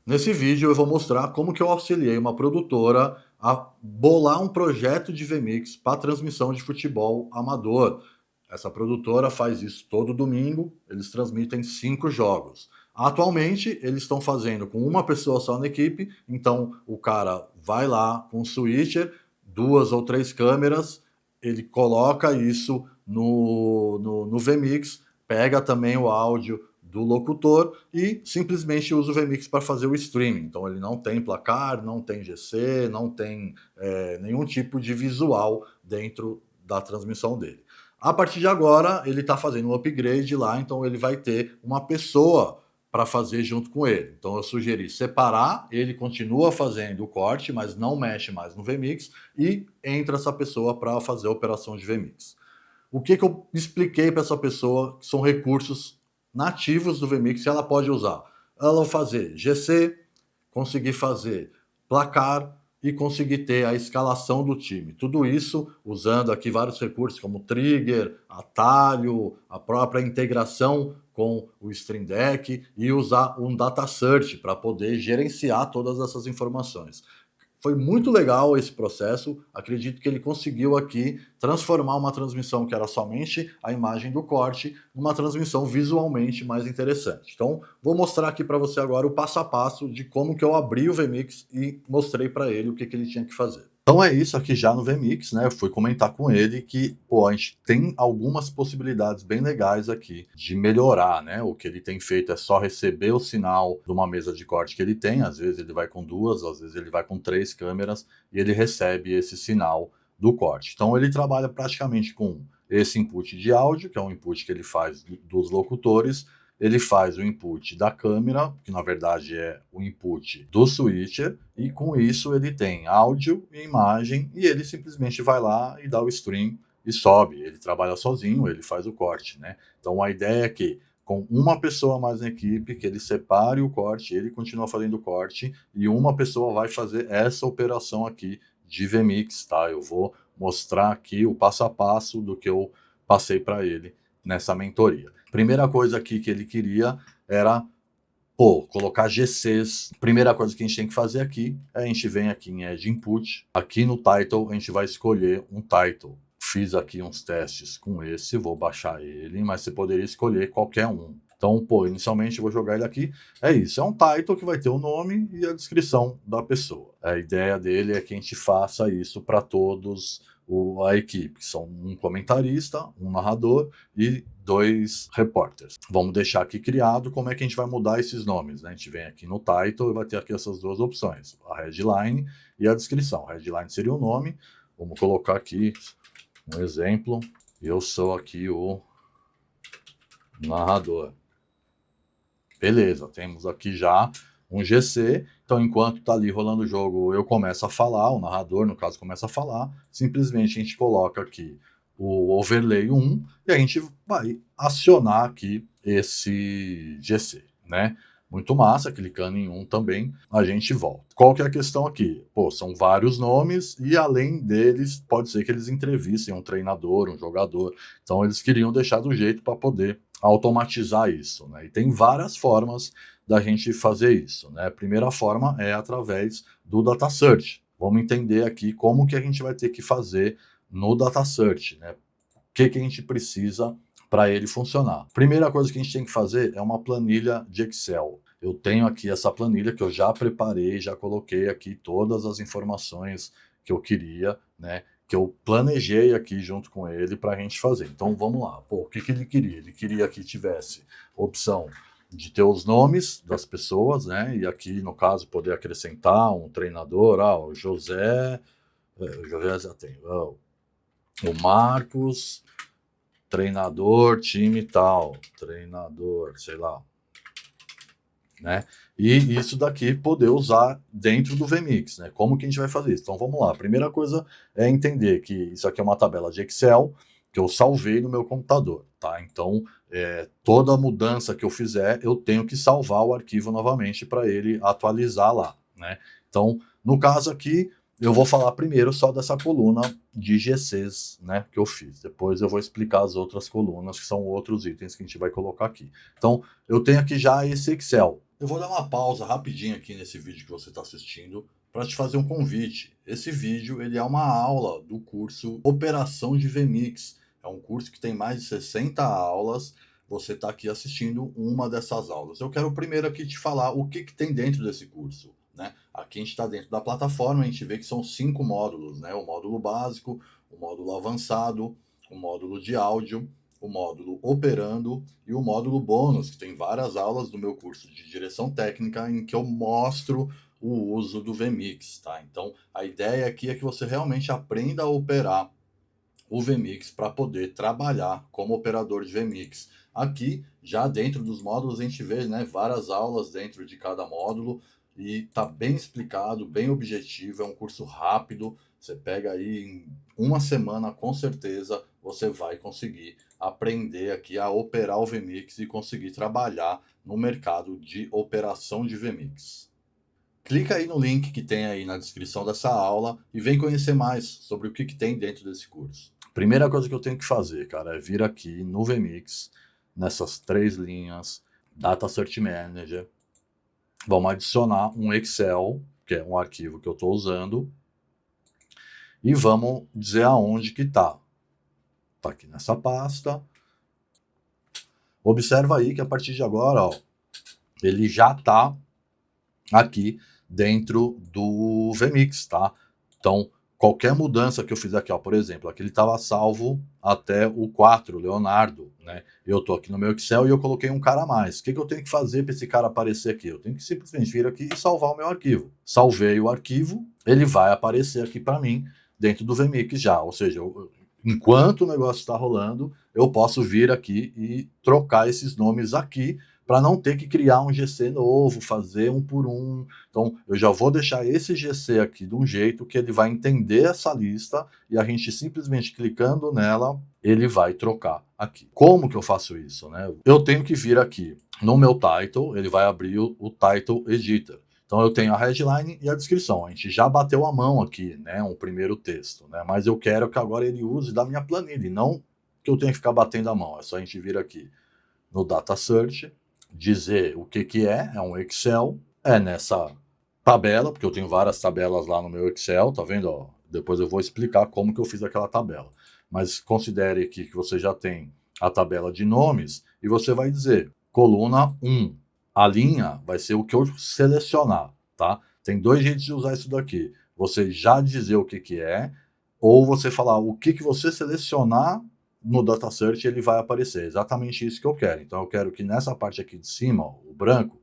Nesse vídeo eu vou mostrar como que eu auxiliei uma produtora a bolar um projeto de VMix para transmissão de futebol amador. Essa produtora faz isso todo domingo, eles transmitem 5 jogos. Atualmente, eles estão fazendo com uma pessoa só na equipe, então o cara vai lá com um switcher, 2 ou 3 câmeras, ele coloca isso no VMix, pega também o áudio do locutor e simplesmente usa o VMix para fazer o streaming. Então ele não tem placar, não tem GC, não tem nenhum tipo de visual dentro da transmissão dele. A partir de agora, ele está fazendo um upgrade lá, então ele vai ter uma pessoa para fazer junto com ele. Então eu sugeri separar, ele continua fazendo o corte, mas não mexe mais no VMix, e entra essa pessoa para fazer a operação de VMix. O que eu expliquei para essa pessoa que são recursos nativos do VMix que ela pode usar? Ela vai fazer GC, conseguir fazer placar e conseguir ter a escalação do time. Tudo isso usando aqui vários recursos como trigger, atalho, a própria integração com o Stream Deck e usar um data search para poder gerenciar todas essas informações. Foi muito legal esse processo, acredito que ele conseguiu aqui transformar uma transmissão que era somente a imagem do corte numa transmissão visualmente mais interessante. Então, vou mostrar aqui para você agora o passo a passo de como que eu abri o VMix e mostrei para ele o que ele tinha que fazer. Então é isso aqui já no VMix, né? Eu fui comentar com ele que, pô, a gente tem algumas possibilidades bem legais aqui de melhorar, né? O que ele tem feito é só receber o sinal de uma mesa de corte que ele tem, às vezes ele vai com 2, às vezes ele vai com 3 câmeras e ele recebe esse sinal do corte. Então ele trabalha praticamente com esse input de áudio, que é um input que ele faz dos locutores, ele faz o input da câmera, que na verdade é o input do switcher, e com isso ele tem áudio e imagem, e ele simplesmente vai lá e dá o stream e sobe. Ele trabalha sozinho, ele faz o corte, né? Então a ideia é que com uma pessoa mais na equipe, que ele separe o corte, ele continua fazendo o corte, e uma pessoa vai fazer essa operação aqui de VMix, tá? Eu vou mostrar aqui o passo a passo do que eu passei para ele nessa mentoria. Primeira coisa aqui que ele queria era, pô, colocar GCs. Primeira coisa que a gente tem que fazer aqui é a gente vem aqui em Add Input. Aqui no Title a gente vai escolher um Title. Fiz aqui uns testes com esse, vou baixar ele, mas você poderia escolher qualquer um. Então, pô, inicialmente eu vou jogar ele aqui. É isso, é um title que vai ter o nome e a descrição da pessoa. A ideia dele é que a gente faça isso para todos a equipe. São um comentarista, um narrador e 2 repórteres. Vamos deixar aqui criado como é que a gente vai mudar esses nomes, né? A gente vem aqui no title e vai ter aqui essas 2 opções, a headline e a descrição. A headline seria o nome. Vamos colocar aqui um exemplo. Eu sou aqui o narrador. Beleza, temos aqui já um GC, então enquanto está ali rolando o jogo, eu começo a falar, o narrador, no caso, começa a falar, simplesmente a gente coloca aqui o overlay 1 e a gente vai acionar aqui esse GC, né? Muito massa, clicando em um também, a gente volta. Qual que é a questão aqui? Pô, são vários nomes e além deles, pode ser que eles entrevistem um treinador, um jogador, então eles queriam deixar do jeito para poder automatizar isso, né? E tem várias formas da gente fazer isso, né? A primeira forma é através do data search. Vamos entender aqui como que a gente vai ter que fazer no data search, né? O que a gente precisa para ele funcionar. Primeira coisa que a gente tem que fazer é uma planilha de Excel. Eu tenho aqui essa planilha que eu já preparei, já coloquei aqui todas as informações que eu queria, né? Que eu planejei aqui junto com ele para a gente fazer. Então vamos lá. Pô, o que ele queria? Ele queria que tivesse opção de ter os nomes das pessoas, né? E aqui, no caso, poder acrescentar um treinador, o José, o José já tem, o Marcos, treinador, time tal, treinador, sei lá, né? E isso daqui poder usar dentro do VMix, né? Como que a gente vai fazer isso? Então vamos lá. A primeira coisa é entender que isso aqui é uma tabela de Excel que eu salvei no meu computador, tá? Então toda mudança que eu fizer, eu tenho que salvar o arquivo novamente para ele atualizar lá, né? Então, no caso aqui, eu vou falar primeiro só dessa coluna de GCs, né, que eu fiz. Depois eu vou explicar as outras colunas, que são outros itens que a gente vai colocar aqui. Então, eu tenho aqui já esse Excel. Eu vou dar uma pausa rapidinho aqui nesse vídeo que você está assistindo para te fazer um convite. Esse vídeo ele é uma aula do curso Operação de VMix. É um curso que tem mais de 60 aulas. Você está aqui assistindo uma dessas aulas. Eu quero primeiro aqui te falar o que tem dentro desse curso, né? Aqui a gente está dentro da plataforma, a gente vê que são 5 módulos, né? O módulo básico, o módulo avançado, o módulo de áudio, o módulo operando e o módulo bônus, que tem várias aulas do meu curso de direção técnica em que eu mostro o uso do VMix, tá? Então, a ideia aqui é que você realmente aprenda a operar o VMix para poder trabalhar como operador de VMix. Aqui, já dentro dos módulos, a gente vê, né, várias aulas dentro de cada módulo e tá bem explicado, bem objetivo, é um curso rápido. Você pega aí em uma semana, com certeza, você vai conseguir aprender aqui a operar o VMix e conseguir trabalhar no mercado de operação de VMix. Clica aí no link que tem aí na descrição dessa aula e vem conhecer mais sobre o que tem dentro desse curso. Primeira coisa que eu tenho que fazer, cara, é vir aqui no VMix, nessas 3 linhas, Data Search Manager. Vamos adicionar um Excel, que é um arquivo que eu estou usando, e vamos dizer aonde que está. Está aqui nessa pasta. Observa aí que a partir de agora, ó, ele já está aqui dentro do VMix, tá? Então, qualquer mudança que eu fizer aqui, ó, por exemplo, aqui ele estava salvo até o 4, Leonardo, né? Eu tô aqui no meu Excel e eu coloquei um cara a mais. O que eu tenho que fazer para esse cara aparecer aqui? Eu tenho que simplesmente vir aqui e salvar o meu arquivo. Salvei o arquivo, ele vai aparecer aqui para mim dentro do VMix já, ou seja, enquanto o negócio está rolando, eu posso vir aqui e trocar esses nomes aqui para não ter que criar um GC novo, fazer um por um. Então, eu já vou deixar esse GC aqui de um jeito que ele vai entender essa lista e a gente simplesmente clicando nela, ele vai trocar aqui. Como que eu faço isso, né? Eu tenho que vir aqui no meu title, ele vai abrir o Title Editor. Então, eu tenho a headline e a descrição. A gente já bateu a mão aqui, né? Um primeiro texto, né? Mas eu quero que agora ele use da minha planilha, e não que eu tenha que ficar batendo a mão. É só a gente vir aqui no Data Search, dizer o que é um Excel, é nessa tabela, porque eu tenho várias tabelas lá no meu Excel, tá vendo? Ó, depois eu vou explicar como que eu fiz aquela tabela. Mas considere aqui que você já tem a tabela de nomes e você vai dizer coluna 1. A linha vai ser o que eu selecionar, tá? Tem 2 jeitos de usar isso daqui. Você já dizer o que é, ou você falar o que você selecionar no Data Search ele vai aparecer. Exatamente isso que eu quero. Então eu quero que nessa parte aqui de cima, ó, o branco,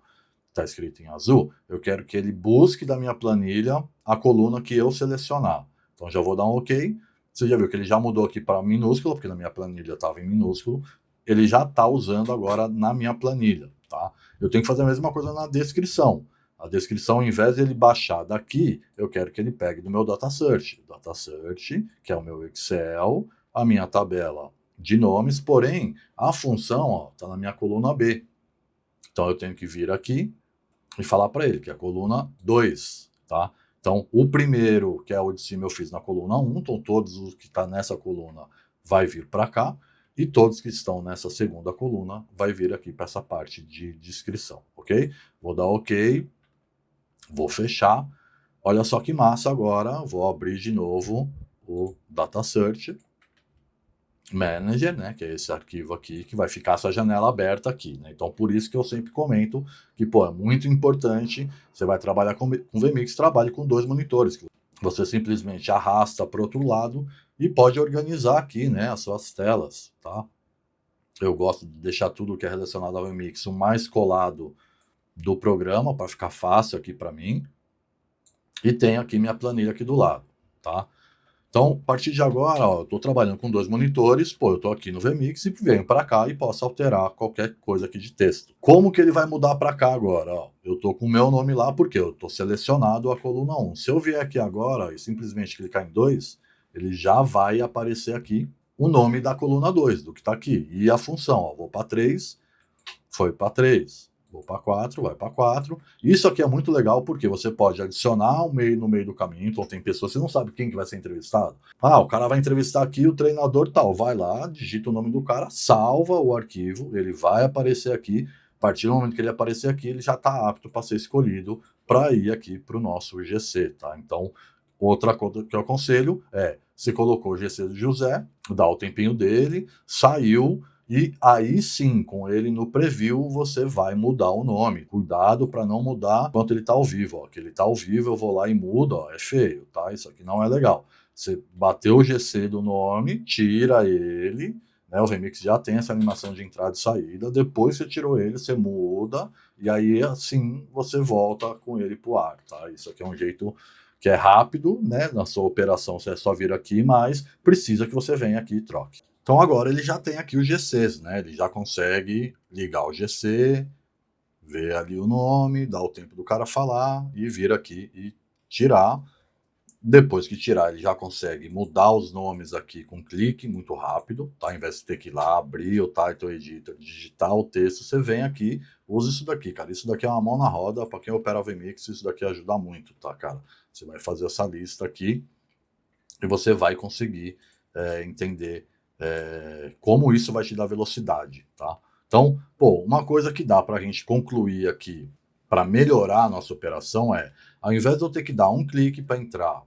está escrito em azul, eu quero que ele busque da minha planilha a coluna que eu selecionar. Então já vou dar um OK. Você já viu que ele já mudou aqui para minúsculo, porque na minha planilha estava em minúsculo. Ele já está usando agora na minha planilha, tá? Eu tenho que fazer a mesma coisa na descrição. A descrição, ao invés de ele baixar daqui, eu quero que ele pegue do meu Data Search. Data Search, que é o meu Excel, a minha tabela de nomes, porém, a função está na minha coluna B. Então, eu tenho que vir aqui e falar para ele que é a coluna 2, tá? Então, o primeiro, que é o de cima, eu fiz na coluna 1, então todos os que estão nessa coluna vai vir para cá, e todos que estão nessa segunda coluna vai vir aqui para essa parte de descrição, ok? Vou dar OK, vou fechar. Olha só que massa agora, vou abrir de novo o Data Search Manager, né, que é esse arquivo aqui, que vai ficar essa janela aberta aqui, né? Então, por isso que eu sempre comento que, pô, é muito importante, você vai trabalhar com VMix, trabalhe com 2 monitores, que você simplesmente arrasta para o outro lado e pode organizar aqui, né, as suas telas, tá? Eu gosto de deixar tudo que é relacionado ao VMix o mais colado do programa, para ficar fácil aqui para mim, e tenho aqui minha planilha aqui do lado, tá? Então, a partir de agora, ó, eu estou trabalhando com 2 monitores, pô, eu estou aqui no VMix e venho para cá e posso alterar qualquer coisa aqui de texto. Como que ele vai mudar para cá agora? Ó, eu estou com o meu nome lá porque eu estou selecionado a coluna 1. Se eu vier aqui agora e simplesmente clicar em 2, ele já vai aparecer aqui o nome da coluna 2, do que está aqui. E a função, ó, vou para 3, foi para 3. Vou para 4, vai para 4. Isso aqui é muito legal porque você pode adicionar no meio do caminho. Então tem pessoas, você não sabe quem que vai ser entrevistado. Ah, o cara vai entrevistar aqui o treinador tal. Vai lá, digita o nome do cara, salva o arquivo, ele vai aparecer aqui partir do momento que ele aparecer aqui, ele já está apto para ser escolhido para ir aqui para o nosso GC, tá? Então, outra coisa que eu aconselho é, você colocou o GC do José, dá o tempinho dele, saiu, e aí sim, com ele no preview, você vai mudar o nome. Cuidado para não mudar enquanto ele está ao vivo. Ó. Que ele está ao vivo, eu vou lá e mudo. Ó. É feio, tá? Isso aqui não é legal. Você bateu o GC do nome, tira ele. Né? O Vmix já tem essa animação de entrada e saída. Depois você tirou ele, você muda. E aí, assim, você volta com ele para o ar. Tá? Isso aqui é um jeito que é rápido, né? Na sua operação você só vir aqui, mas precisa que você venha aqui e troque. Então agora ele já tem aqui os GCs, né? Ele já consegue ligar o GC, ver ali o nome, dar o tempo do cara falar e vir aqui e tirar. Depois que tirar, ele já consegue mudar os nomes aqui com clique muito rápido, tá? Ao invés de ter que ir lá, abrir o Title Editor, digitar o texto, você vem aqui, usa isso daqui, cara. Isso daqui é uma mão na roda, para quem opera Vmix, isso daqui ajuda muito, tá, cara? Você vai fazer essa lista aqui e você vai conseguir entender como isso vai te dar velocidade, tá? Então, pô, uma coisa que dá para a gente concluir aqui para melhorar a nossa operação é, ao invés de eu ter que dar um clique para entrar,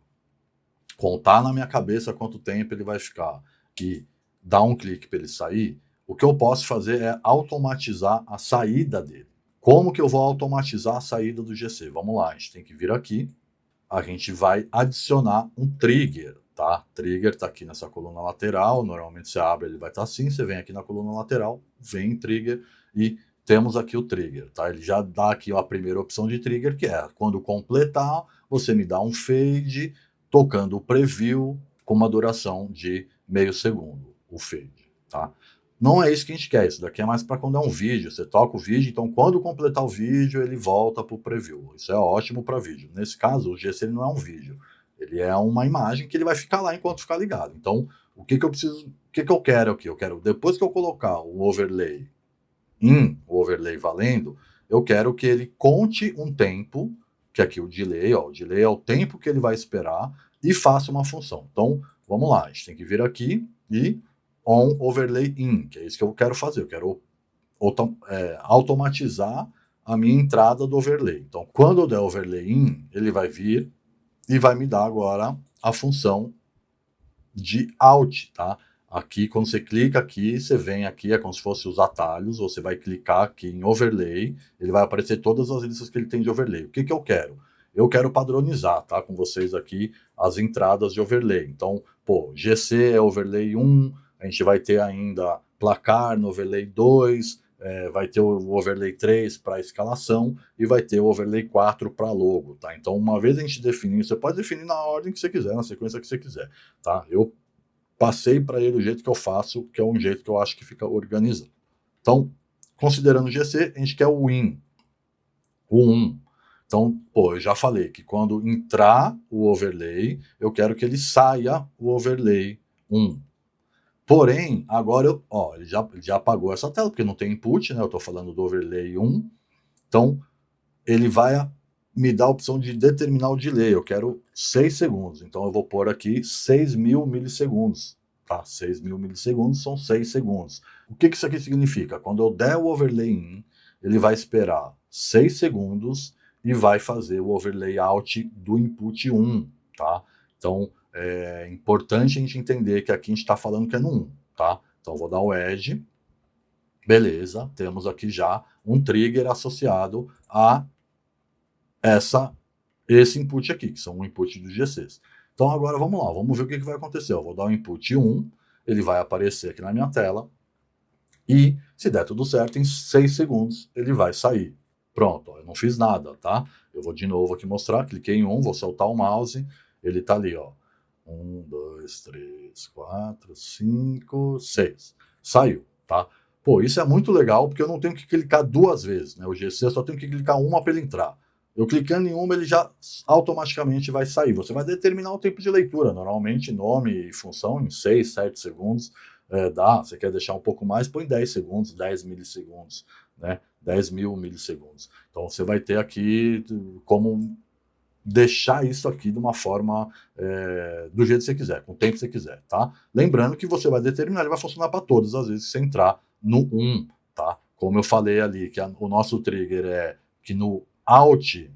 contar na minha cabeça quanto tempo ele vai ficar e dar um clique para ele sair, o que eu posso fazer é automatizar a saída dele. Como que eu vou automatizar a saída do GC? Vamos lá, a gente tem que vir aqui, a gente vai adicionar um trigger, tá? Trigger está aqui nessa coluna lateral, normalmente você abre, ele vai estar assim, você vem aqui na coluna lateral, vem trigger e temos aqui o trigger, tá? Ele já dá aqui a primeira opção de trigger, que é quando completar, você me dá um fade, tocando o preview com uma duração de meio segundo, o fade, tá? Não é isso que a gente quer, isso daqui é mais para quando é um vídeo, você toca o vídeo, então quando completar o vídeo ele volta para o preview, isso é ótimo para vídeo. Nesse caso o GC não é um vídeo, ele é uma imagem que ele vai ficar lá enquanto ficar ligado. Então o que eu preciso, o que eu quero aqui? Eu quero, depois que eu colocar o overlay o overlay valendo, eu quero que ele conte um tempo, que aqui o delay é o tempo que ele vai esperar e faça uma função. Então vamos lá, a gente tem que vir aqui e on overlay in, que é isso que eu quero fazer, eu quero automatizar a minha entrada do overlay. Então, quando eu der overlay in, ele vai vir e vai me dar agora a função de out, tá? Aqui, quando você clica aqui, você vem aqui, é como se fosse os atalhos, você vai clicar aqui em overlay, ele vai aparecer todas as listas que ele tem de overlay. O que que eu quero? Eu quero padronizar, tá? Com vocês aqui, as entradas de overlay. Então, pô, GC é overlay 1, a gente vai ter ainda placar no overlay 2, vai ter o overlay 3 para escalação e vai ter o overlay 4 para logo, tá? Então, uma vez a gente definir, você pode definir na ordem que você quiser, na sequência que você quiser, tá? Eu passei para ele o jeito que eu faço, que é um jeito que eu acho que fica organizado. Então, considerando o GC, a gente quer o win, o 1. Então, pô, eu já falei que quando entrar o overlay, eu quero que ele saia o overlay 1. Porém, agora ele já apagou essa tela, porque não tem input, né? Eu estou falando do overlay 1. Então, ele vai me dar a opção de determinar o delay. Eu quero 6 segundos. Então, eu vou pôr aqui 6.000 milissegundos. Tá? 6.000 milissegundos são 6 segundos. O que isso aqui significa? Quando eu der o overlay in, ele vai esperar 6 segundos e vai fazer o overlay out do input 1. Tá? Então, é importante a gente entender que aqui a gente está falando que é no 1. Tá? Então, eu vou dar o edge. Beleza, temos aqui já um trigger associado a esse input aqui, que são o input dos GCs. Então agora vamos lá, vamos ver o que vai acontecer. Eu vou dar o input 1, ele vai aparecer aqui na minha tela, e se der tudo certo, em 6 segundos ele vai sair. Pronto, ó, eu não fiz nada, tá? Eu vou de novo aqui mostrar, cliquei em 1, vou soltar o mouse, ele tá ali, ó. 1, 2, 3, 4, 5, 6. Saiu, tá? Pô, isso é muito legal, porque eu não tenho que clicar 2 vezes, né? O GC eu só tenho que clicar uma para ele entrar. Eu clicando em uma, ele já automaticamente vai sair. Você vai determinar o tempo de leitura, normalmente nome e função em 6, 7 segundos. Dá, você quer deixar um pouco mais, põe 10 segundos, 10 milissegundos, né? 10.000 milissegundos. Então você vai ter aqui como deixar isso aqui de uma forma do jeito que você quiser, com o tempo que você quiser, tá? Lembrando que você vai determinar, ele vai funcionar para todas as vezes que você entrar no 1, tá? como eu falei ali, que o nosso trigger é que no Alt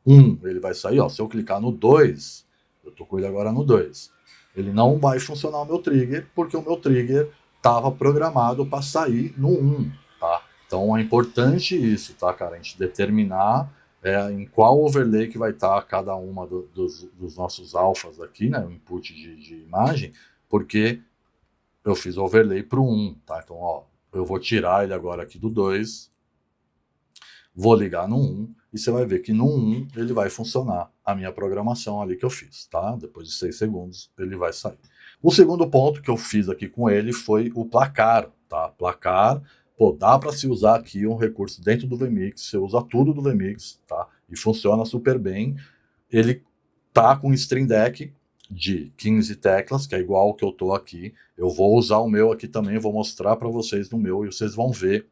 1 ele vai sair, ó, se eu clicar no 2, eu tô com ele agora no 2, ele não vai funcionar o meu trigger, porque o meu trigger estava programado para sair no 1, tá? Então é importante isso, tá, cara? A gente determinar em qual overlay que vai estar cada uma dos nossos alfas aqui, né? O input de imagem, porque eu fiz o overlay para o 1, tá? Então, ó, eu vou tirar ele agora aqui do 2, vou ligar no 1, e você vai ver que no 1 ele vai funcionar a minha programação ali que eu fiz, tá? Depois de 6 segundos ele vai sair. O segundo ponto que eu fiz aqui com ele foi o placar, tá? Placar, pô, dá para se usar aqui um recurso dentro do vMix, você usa tudo do vMix, tá? E funciona super bem. Ele tá com um Stream Deck de 15 teclas, que é igual ao que eu tô aqui. Eu vou usar o meu aqui também, vou mostrar para vocês no meu, e vocês vão ver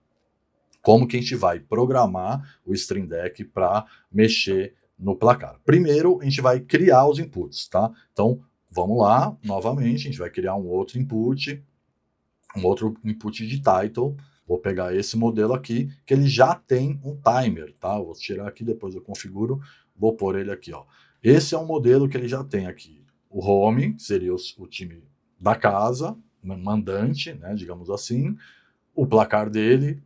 como que a gente vai programar o Stream Deck para mexer no placar. Primeiro, a gente vai criar os inputs, tá? Então, vamos lá, novamente, a gente vai criar um outro input de title. Vou pegar esse modelo aqui, que ele já tem um timer, tá? Eu vou tirar aqui, depois eu configuro, vou pôr ele aqui, ó. Esse é um modelo que ele já tem aqui. O home, que seria o time da casa, mandante, né, digamos assim. O placar dele,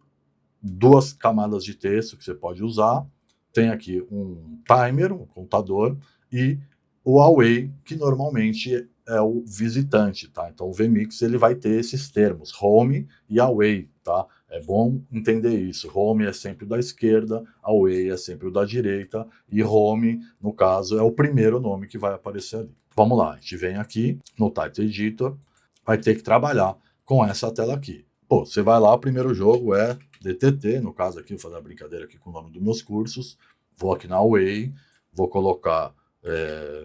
2 camadas de texto que você pode usar. Tem aqui um timer, um contador, e o away, que normalmente é o visitante, tá? Então o vMix ele vai ter esses termos, home e away, tá? É bom entender isso. Home é sempre o da esquerda, away é sempre o da direita, e home, no caso, é o primeiro nome que vai aparecer ali. Vamos lá, a gente vem aqui no Title Editor, vai ter que trabalhar com essa tela aqui. Pô, você vai lá, o primeiro jogo é DTT, no caso aqui, vou fazer uma brincadeira aqui com o nome dos meus cursos, vou aqui na Away, vou colocar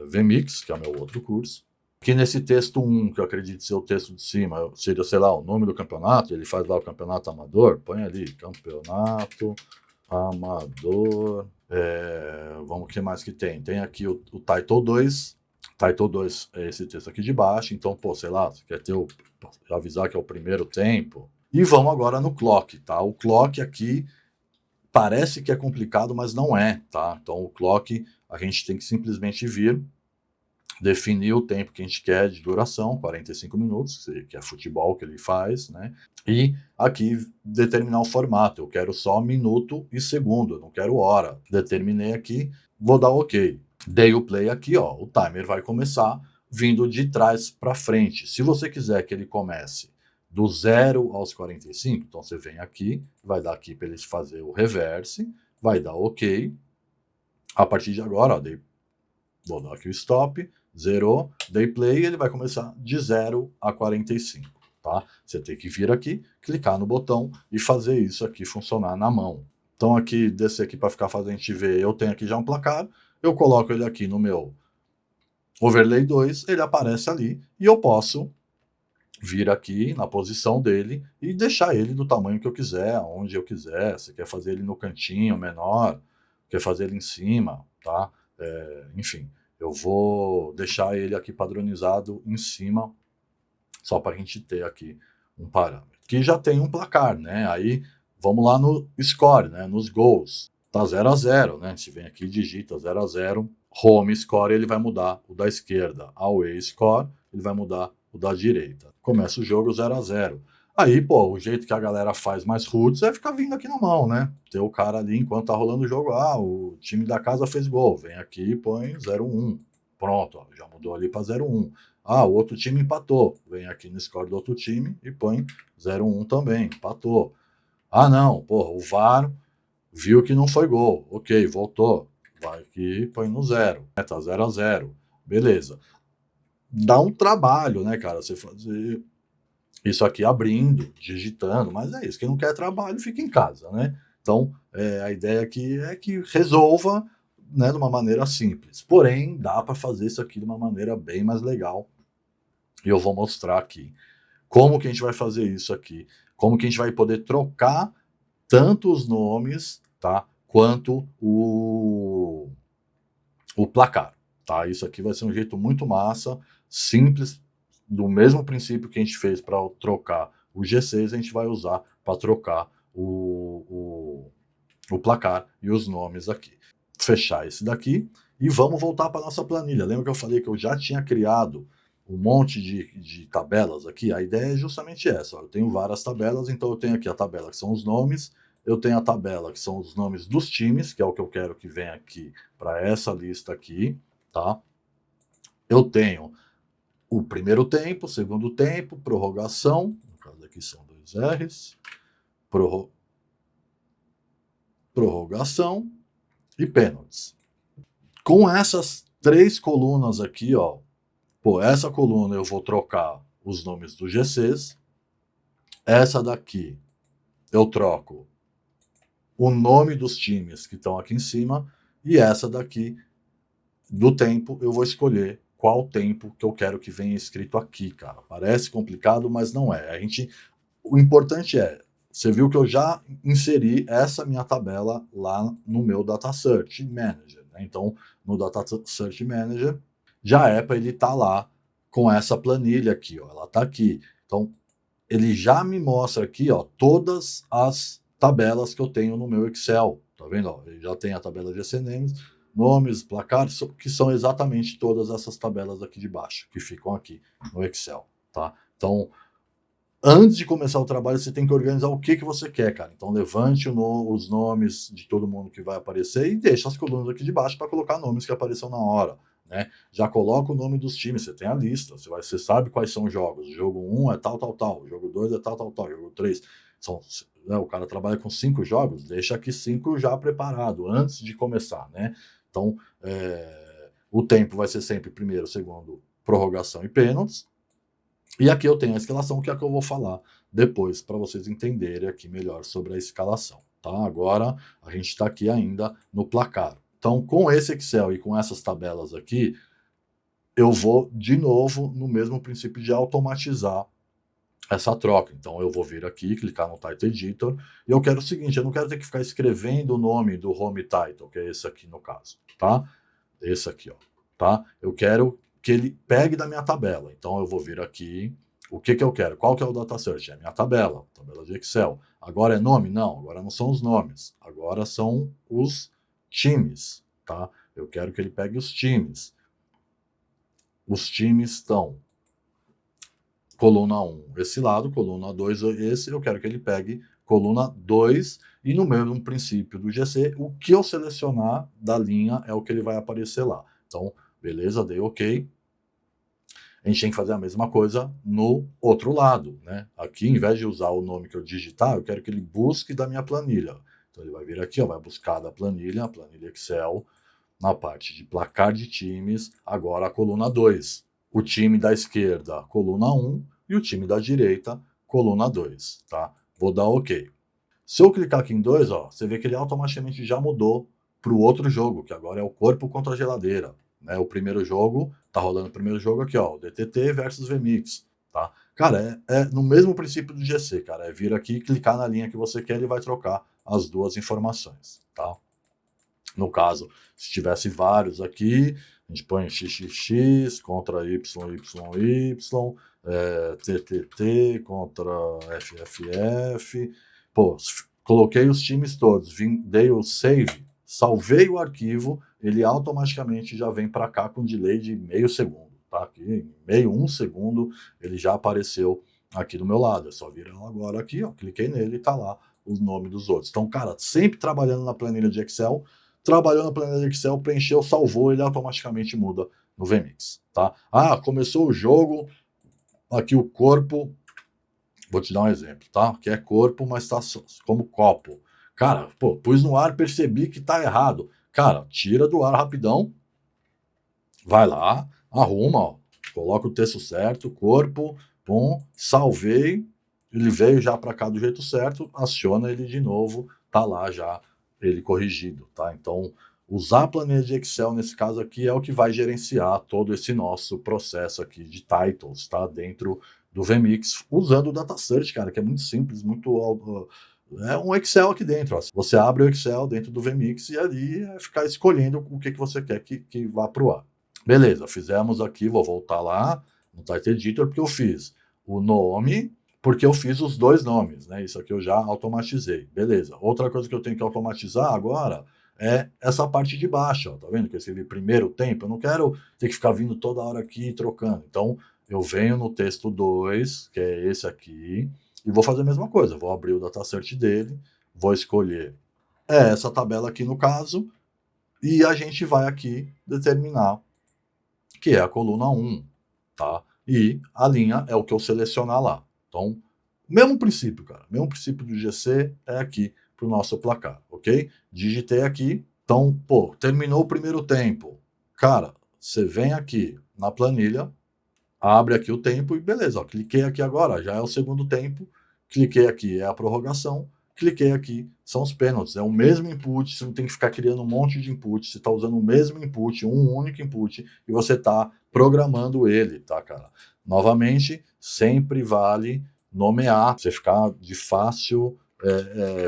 vMix, que é o meu outro curso. Aqui nesse texto 1, que eu acredito ser o texto de cima, seria, sei lá, o nome do campeonato, ele faz lá o campeonato amador, põe ali, campeonato amador, vamos, o que mais que tem? Tem aqui o Title 2, Title 2 é esse texto aqui de baixo, então, pô, sei lá, você quer avisar que é o primeiro tempo. E vamos agora no clock, tá? O clock aqui parece que é complicado, mas não é, tá? Então o clock a gente tem que simplesmente vir, definir o tempo que a gente quer de duração, 45 minutos, que é futebol que ele faz, né? E aqui determinar o formato, eu quero só minuto e segundo, eu não quero hora. Determinei aqui, vou dar OK. Dei o play aqui, ó, o timer vai começar vindo de trás para frente. Se você quiser que ele comece do 0 aos 45, então você vem aqui, vai dar aqui para ele fazer o reverse, vai dar OK. A partir de agora, ó, vou dar aqui o stop, zerou, dei play, ele vai começar de 0 a 45, tá? Você tem que vir aqui, clicar no botão e fazer isso aqui funcionar na mão. Então aqui, descer aqui para ficar fazendo a gente ver, eu tenho aqui já um placar, eu coloco ele aqui no meu overlay 2, ele aparece ali e eu posso vir aqui na posição dele e deixar ele do tamanho que eu quiser, aonde eu quiser. Você quer fazer ele no cantinho menor, quer fazer ele em cima, tá? Enfim, eu vou deixar ele aqui padronizado em cima, só para a gente ter aqui um parâmetro. Que já tem um placar, né? Aí vamos lá no score, né? Nos gols. Tá 0 a 0, né? Se vem aqui e digita 0 a 0, home score ele vai mudar o da esquerda, away score ele vai mudar o da direita. Começa o jogo 0 a 0. Aí, pô, o jeito que a galera faz mais roots é ficar vindo aqui na mão, né? Ter o cara ali enquanto tá rolando o jogo, o time da casa fez gol, vem aqui e põe 0-1. Pronto, ó, já mudou ali para 0-1. O outro time empatou, vem aqui no score do outro time e põe 0-1 também, empatou. Não, porra, o VAR viu que não foi gol, ok, voltou, vai aqui e põe no 0, tá 0 a 0, beleza. Dá um trabalho, né, cara, você fazer isso aqui abrindo, digitando, mas é isso, quem não quer trabalho fica em casa, né? Então, a ideia aqui é que resolva, né, de uma maneira simples. Porém, dá para fazer isso aqui de uma maneira bem mais legal. E eu vou mostrar aqui como que a gente vai fazer isso aqui, como que a gente vai poder trocar tanto os nomes, tá, quanto o placar, tá? Isso aqui vai ser um jeito muito massa, simples, do mesmo princípio que a gente fez para trocar o G6, a gente vai usar para trocar o placar e os nomes aqui. Fechar esse daqui e vamos voltar para nossa planilha. Lembra que eu falei que eu já tinha criado um monte de tabelas aqui? A ideia é justamente essa. Ó. Eu tenho várias tabelas, então eu tenho aqui a tabela que são os nomes, eu tenho a tabela que são os nomes dos times, que é o que eu quero que venha aqui para essa lista aqui, tá? Eu tenho o primeiro tempo, o segundo tempo, prorrogação, no caso aqui são 2 R's, prorrogação e pênaltis. Com essas 3 colunas aqui, ó, pô, essa coluna eu vou trocar os nomes dos GCs, essa daqui eu troco o nome dos times que estão aqui em cima, e essa daqui do tempo eu vou escolher qual tempo que eu quero que venha escrito aqui, cara. Parece complicado, mas não é. O importante é, você viu que eu já inseri essa minha tabela lá no meu Data Search Manager, né? Então, no Data Search Manager, já é para ele estar lá com essa planilha aqui, ó. Ela está aqui. Então, ele já me mostra aqui, ó, todas as tabelas que eu tenho no meu Excel. Tá vendo? Ó, ele já tem a tabela de SNMs, nomes, placares, que são exatamente todas essas tabelas aqui de baixo, que ficam aqui no Excel, tá? Então, antes de começar o trabalho, você tem que organizar o que você quer, cara. Então, levante os nomes de todo mundo que vai aparecer e deixa as colunas aqui de baixo para colocar nomes que apareçam na hora. Né? Já coloca o nome dos times, você tem a lista, você sabe quais são os jogos. O jogo 1 é tal, o jogo 2 é tal, o jogo 3. Né, o cara trabalha com 5 jogos, deixa aqui 5 já preparado, antes de começar. Né? Então, o tempo vai ser sempre primeiro, segundo, prorrogação e pênaltis. E aqui eu tenho a escalação, que é a que eu vou falar depois, para vocês entenderem aqui melhor sobre a escalação. Tá? Agora, a gente está aqui ainda no placar. Então, com esse Excel e com essas tabelas aqui, eu vou, de novo, no mesmo princípio de automatizar essa troca. Então, eu vou vir aqui, clicar no Title Editor, e eu quero o seguinte, eu não quero ter que ficar escrevendo o nome do Home Title, que é esse aqui no caso, tá? Esse aqui, ó, tá? Eu quero que ele pegue da minha tabela. Então, eu vou vir aqui, o que eu quero? Qual que é o Data Search? É a minha tabela de Excel. Agora é nome? Não, agora não são os nomes, agora são os times, tá? Eu quero que ele pegue os times. Os times estão coluna 1 esse lado, coluna 2 esse, eu quero que ele pegue coluna 2, e no mesmo princípio do GC, o que eu selecionar da linha é o que ele vai aparecer lá. Então, beleza, dei OK. A gente tem que fazer a mesma coisa no outro lado, né? Aqui, em vez de usar o nome que eu digitar, eu quero que ele busque da minha planilha. Então, ele vai vir aqui, ó, vai buscar da planilha, a planilha Excel, na parte de placar de times, agora a coluna 2. O time da esquerda, coluna 1, e o time da direita, coluna 2, tá? Vou dar OK. Se eu clicar aqui em 2, ó, você vê que ele automaticamente já mudou para o outro jogo, que agora é o corpo contra a geladeira. Né? O primeiro jogo, tá rolando o primeiro jogo aqui, ó, o DTT versus VMix, tá? Cara, é no mesmo princípio do GC, cara, é vir aqui, clicar na linha que você quer, ele vai trocar as duas informações, tá? No caso, se tivesse vários aqui, a gente põe XXX contra YYY, TTT contra FFF. Pô, coloquei os times todos, dei o save, salvei o arquivo, ele automaticamente já vem para cá com delay de meio segundo. Tá? Aqui, meio, 1 segundo, ele já apareceu aqui do meu lado. É só vir agora aqui, ó, cliquei nele e tá lá o nome dos outros. Então, cara, sempre trabalhando na planilha de Excel, trabalhou na planilha de Excel, preencheu, salvou, ele automaticamente muda no VMix, tá? Ah, começou o jogo, aqui o corpo, vou te dar um exemplo, tá? Que é corpo, mas tá como copo. Cara, pô, pus no ar, percebi que tá errado. Cara, tira do ar rapidão, vai lá, arruma, ó, coloca o texto certo, corpo, pum, salvei, ele veio já para cá do jeito certo, aciona ele de novo, tá lá já ele corrigido, tá? Então, usar a planilha de Excel nesse caso aqui é o que vai gerenciar todo esse nosso processo aqui de titles, tá? Dentro do VMix, usando o Data Search, cara, que é muito simples, muito é um Excel aqui dentro. Ó. Você abre o Excel dentro do VMix e ali é ficar escolhendo o que você quer que vá para o ar. Beleza, fizemos aqui, vou voltar lá no Title Editor, porque eu fiz o nome, porque eu fiz os dois nomes, né? Isso aqui eu já automatizei. Beleza. Outra coisa que eu tenho que automatizar agora é essa parte de baixo, ó. Tá vendo que eu escrevi primeiro tempo? Eu não quero ter que ficar vindo toda hora aqui e trocando. Então, eu venho no texto 2, que é esse aqui, e vou fazer a mesma coisa. Vou abrir o datasert dele, vou escolher essa tabela aqui no caso, e a gente vai aqui determinar que é a coluna 1, tá? E a linha é o que eu selecionar lá. Então, mesmo princípio, cara. Mesmo princípio do GC é aqui para o nosso placar, ok? Digitei aqui. Então, pô, terminou o primeiro tempo. Cara, você vem aqui na planilha, abre aqui o tempo e beleza, ó, cliquei aqui agora, já é o segundo tempo, cliquei aqui, é a prorrogação, cliquei aqui, são os pênaltis, é o mesmo input, você não tem que ficar criando um monte de input, você está usando o mesmo input, um único input, e você está programando ele, tá, cara? Novamente, sempre vale nomear, você ficar de fácil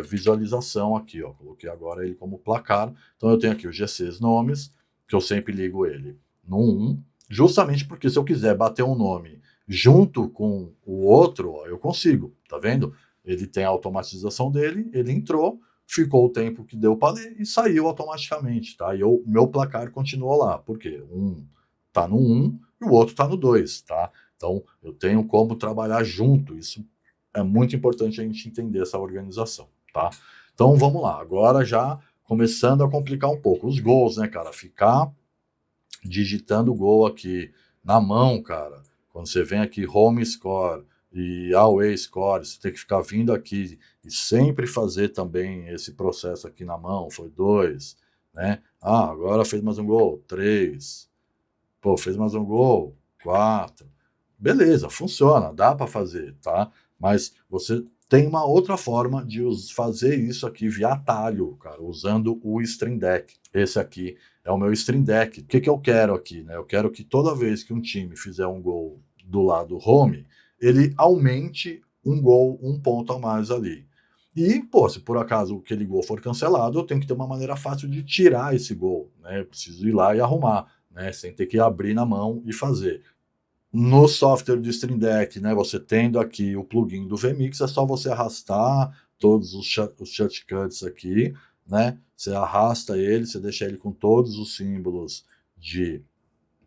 visualização aqui, ó, coloquei agora ele como placar, então eu tenho aqui os GCs nomes, que eu sempre ligo ele no 1, justamente porque se eu quiser bater um nome junto com o outro, ó, eu consigo, tá vendo? Ele tem a automatização dele, ele entrou, ficou o tempo que deu para ler e saiu automaticamente, tá? E meu placar continuou lá, porque um tá no 1 e o outro tá no 2, tá? Então, eu tenho como trabalhar junto, isso é muito importante a gente entender essa organização, tá? Então, vamos lá, agora já começando a complicar um pouco. Os gols, né, cara? Ficar digitando o gol aqui na mão, cara. Quando você vem aqui home score e away score, você tem que ficar vindo aqui e sempre fazer também esse processo aqui na mão. Foi 2, né? Ah, agora fez mais um gol, 3. Pô, fez mais um gol, 4. Beleza, funciona, dá para fazer, tá? Mas você tem uma outra forma de fazer isso aqui via atalho, cara, usando o Stream Deck. Esse aqui é o meu Stream Deck. O que, que eu quero aqui, né? Eu quero que toda vez que um time fizer um gol do lado home, ele aumente um gol, um ponto a mais ali. E, pô, se por acaso aquele gol for cancelado, eu tenho que ter uma maneira fácil de tirar esse gol, né? Eu preciso ir lá e arrumar, né? Sem ter que abrir na mão e fazer. No software do Stream Deck, né, você tendo aqui o plugin do VMix, é só você arrastar todos os shortcuts aqui, né? Você arrasta ele, você deixa ele com todos os símbolos de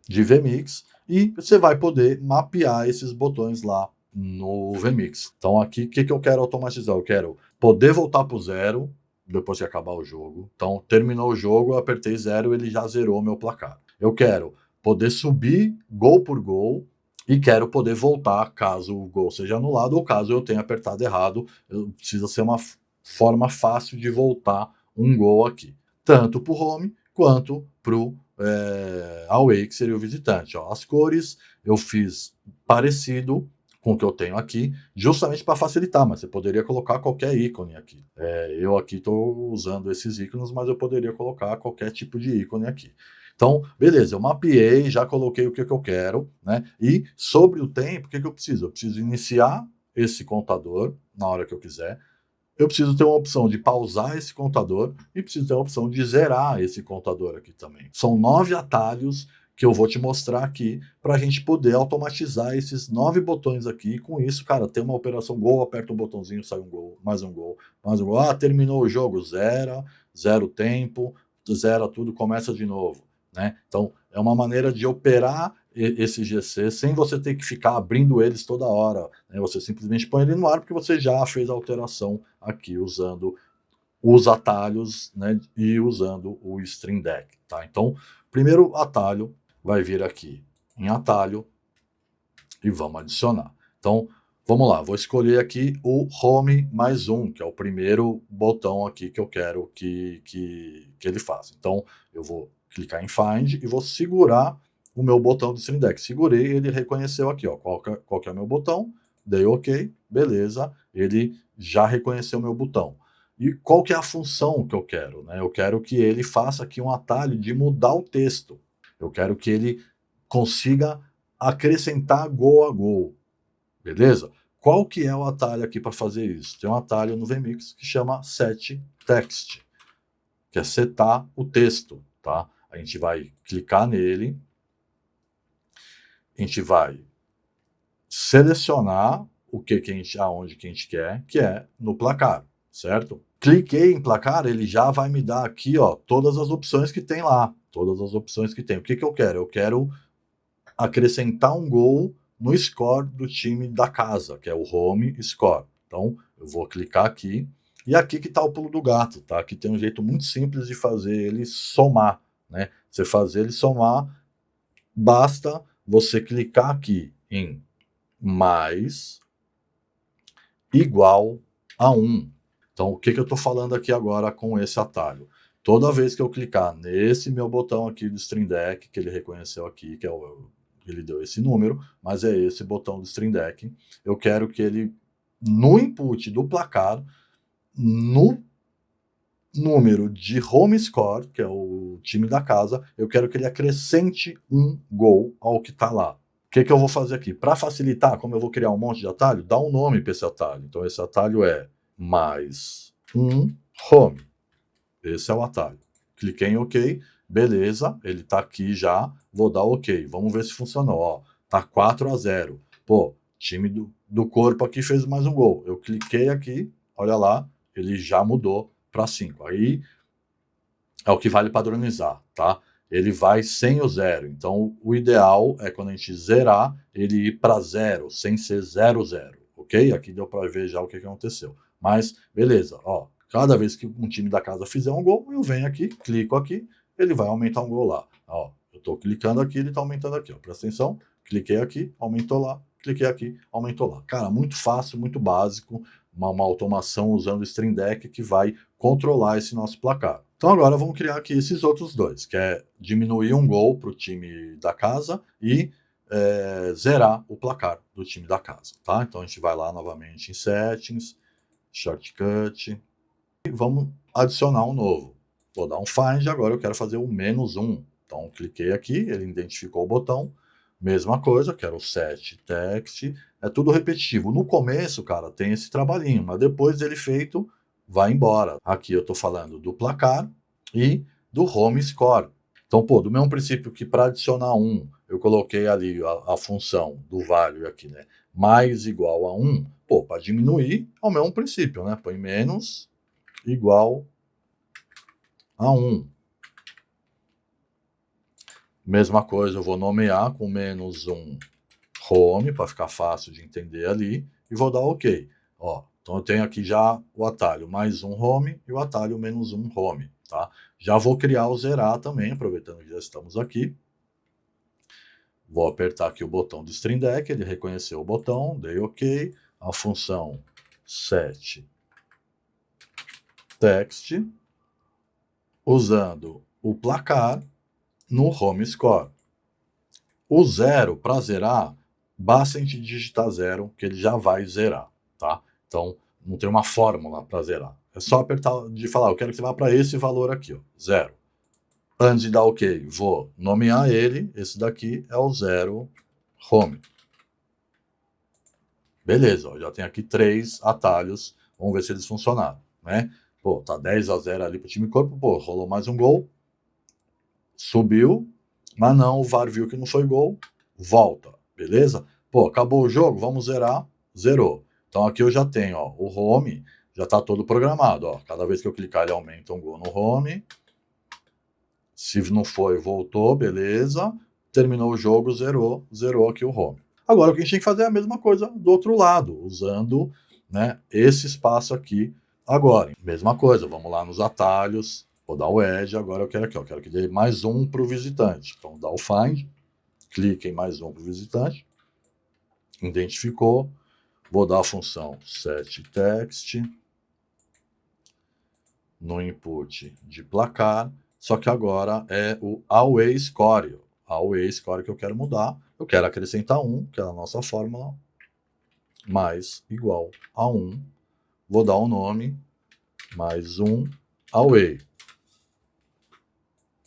VMix e você vai poder mapear esses botões lá no VMix. Então aqui, o que eu quero automatizar? Eu quero poder voltar para o zero depois que acabar o jogo. Então, terminou o jogo, eu apertei 0, ele já zerou meu placar. Eu quero poder subir gol por gol e quero poder voltar caso o gol seja anulado ou caso eu tenha apertado errado. Precisa ser uma forma fácil de voltar um gol aqui, tanto para o home quanto para o away, que seria o visitante. Ó, as cores eu fiz parecido com o que eu tenho aqui, justamente para facilitar, mas você poderia colocar qualquer ícone aqui. Eu aqui estou usando esses ícones, mas eu poderia colocar qualquer tipo de ícone aqui. Então, beleza, eu mapeei, já coloquei o que eu quero, né? E sobre o tempo, o que eu preciso? Eu preciso iniciar esse contador na hora que eu quiser. Eu preciso ter uma opção de pausar esse contador e preciso ter uma opção de zerar esse contador aqui também. São 9 atalhos que eu vou te mostrar aqui para a gente poder automatizar esses 9 botões aqui. E com isso, cara, tem uma operação gol, aperta um botãozinho, sai um gol, mais um gol, mais um gol. Ah, terminou o jogo, zero o tempo, zera tudo, começa de novo, né? Então, é uma maneira de operar esse GC sem você ter que ficar abrindo eles toda hora, né? Você simplesmente põe ele no ar porque você já fez a alteração aqui usando os atalhos, né, e usando o Stream Deck, tá? Então, primeiro atalho vai vir aqui em atalho e vamos adicionar. Então, vamos lá, vou escolher aqui o Home mais um, que é o primeiro botão aqui que eu quero que ele faça. Então, eu vou clicar em Find e vou segurar o meu botão do Stream Deck. Segurei, ele reconheceu aqui, ó, qual que é o meu botão, dei OK, beleza, ele já reconheceu o meu botão. E qual que é a função que eu quero, né? Eu quero que ele faça aqui um atalho de mudar o texto. Eu quero que ele consiga acrescentar gol a gol, beleza? Qual que é o atalho aqui para fazer isso? Tem um atalho no VMix que chama Set Text, que é setar o texto, tá? A gente vai clicar nele, a gente vai selecionar aonde que a gente quer, que é no placar, certo? Cliquei em placar, ele já vai me dar aqui, ó, todas as opções que tem lá, todas as opções que tem. O que eu quero? Eu quero acrescentar um gol no score do time da casa, que é o home score. Então, eu vou clicar aqui, e aqui que está o pulo do gato, tá? Aqui tem um jeito muito simples de fazer ele somar, né? Você fazer ele somar, basta você clicar aqui em mais igual a 1. Então, o que eu estou falando aqui agora com esse atalho? Toda vez que eu clicar nesse meu botão aqui do Stream Deck, que ele reconheceu aqui, que é ele deu esse número, mas é esse botão do Stream Deck, eu quero que ele, no input do placar, no número de home score, que é o time da casa, eu quero que ele acrescente um gol ao que está lá. O que eu vou fazer aqui? Para facilitar, como eu vou criar um monte de atalho, dá um nome para esse atalho. Então, esse atalho é mais um home. Esse é o atalho. Cliquei em OK, beleza, ele está aqui já, vou dar OK. Vamos ver se funcionou. Ó, tá 4-0. Pô, time do corpo aqui fez mais um gol. Eu cliquei aqui, olha lá, ele já mudou para 5. Aí é o que vale padronizar, tá? Ele vai sem o 0. Então, o ideal é quando a gente zerar, ele ir para 0, sem ser 0-0, ok? Aqui deu para ver já o que aconteceu. Mas, beleza, ó. Cada vez que um time da casa fizer um gol, eu venho aqui, clico aqui, ele vai aumentar um gol lá. Ó, eu estou clicando aqui, ele está aumentando aqui. Ó. Presta atenção, cliquei aqui, aumentou lá, cliquei aqui, aumentou lá. Cara, muito fácil, muito básico, uma automação usando o Stream Deck que vai controlar esse nosso placar. Então agora vamos criar aqui esses outros dois, que é diminuir um gol para o time da casa e zerar o placar do time da casa, tá? Então a gente vai lá novamente em Settings, Shortcut, e vamos adicionar um novo. Vou dar um Find, agora eu quero fazer o -1. Então cliquei aqui, ele identificou o botão, mesma coisa, quero o Set Text, é tudo repetitivo. No começo, cara, tem esse trabalhinho, mas depois dele feito, vai embora. Aqui eu estou falando do placar e do home score. Então, pô, do mesmo princípio que para adicionar 1, eu coloquei ali a função do value aqui, né? Mais igual a 1, pô, para diminuir, é o mesmo princípio, né? Põe menos igual a 1. Mesma coisa, eu vou nomear com -1 home, para ficar fácil de entender ali, e vou dar OK. Ó, então eu tenho aqui já o atalho mais um home e o atalho -1 home, tá? Já vou criar o zerar também, aproveitando que já estamos aqui. Vou apertar aqui o botão do Stream Deck, ele reconheceu o botão, dei OK. A função set text, usando o placar no home score. O 0, para zerar, basta a gente digitar 0, que ele já vai zerar, tá? Então, não tem uma fórmula para zerar. É só apertar de falar, eu quero que você vá para esse valor aqui, ó, 0. Antes de dar OK, vou nomear ele, esse daqui é o 0 home. Beleza, ó, já tem aqui 3 atalhos, vamos ver se eles funcionaram, né? Pô, tá 10-0 ali pro time corpo, pô, rolou mais um gol, subiu, mas não, o VAR viu que não foi gol, volta, beleza? Pô, acabou o jogo, vamos zerar, zerou. Então aqui eu já tenho, ó, o home já está todo programado, ó. Cada vez que eu clicar ele aumenta um gol no home. Se não foi, voltou, beleza. Terminou o jogo, zerou aqui o home. Agora o que a gente tem que fazer é a mesma coisa do outro lado, usando, né, esse espaço aqui agora. Mesma coisa, vamos lá nos atalhos, vou dar o Edge, agora eu quero aqui, ó, quero que dê mais um para o visitante. Então dá o Find, clique em mais um para o visitante, identificou, vou dar a função setText, no input de placar, só que agora é o Away Score. Away Score que eu quero mudar, eu quero acrescentar 1, que é a nossa fórmula, mais igual a 1. Vou dar um nome, mais um Away.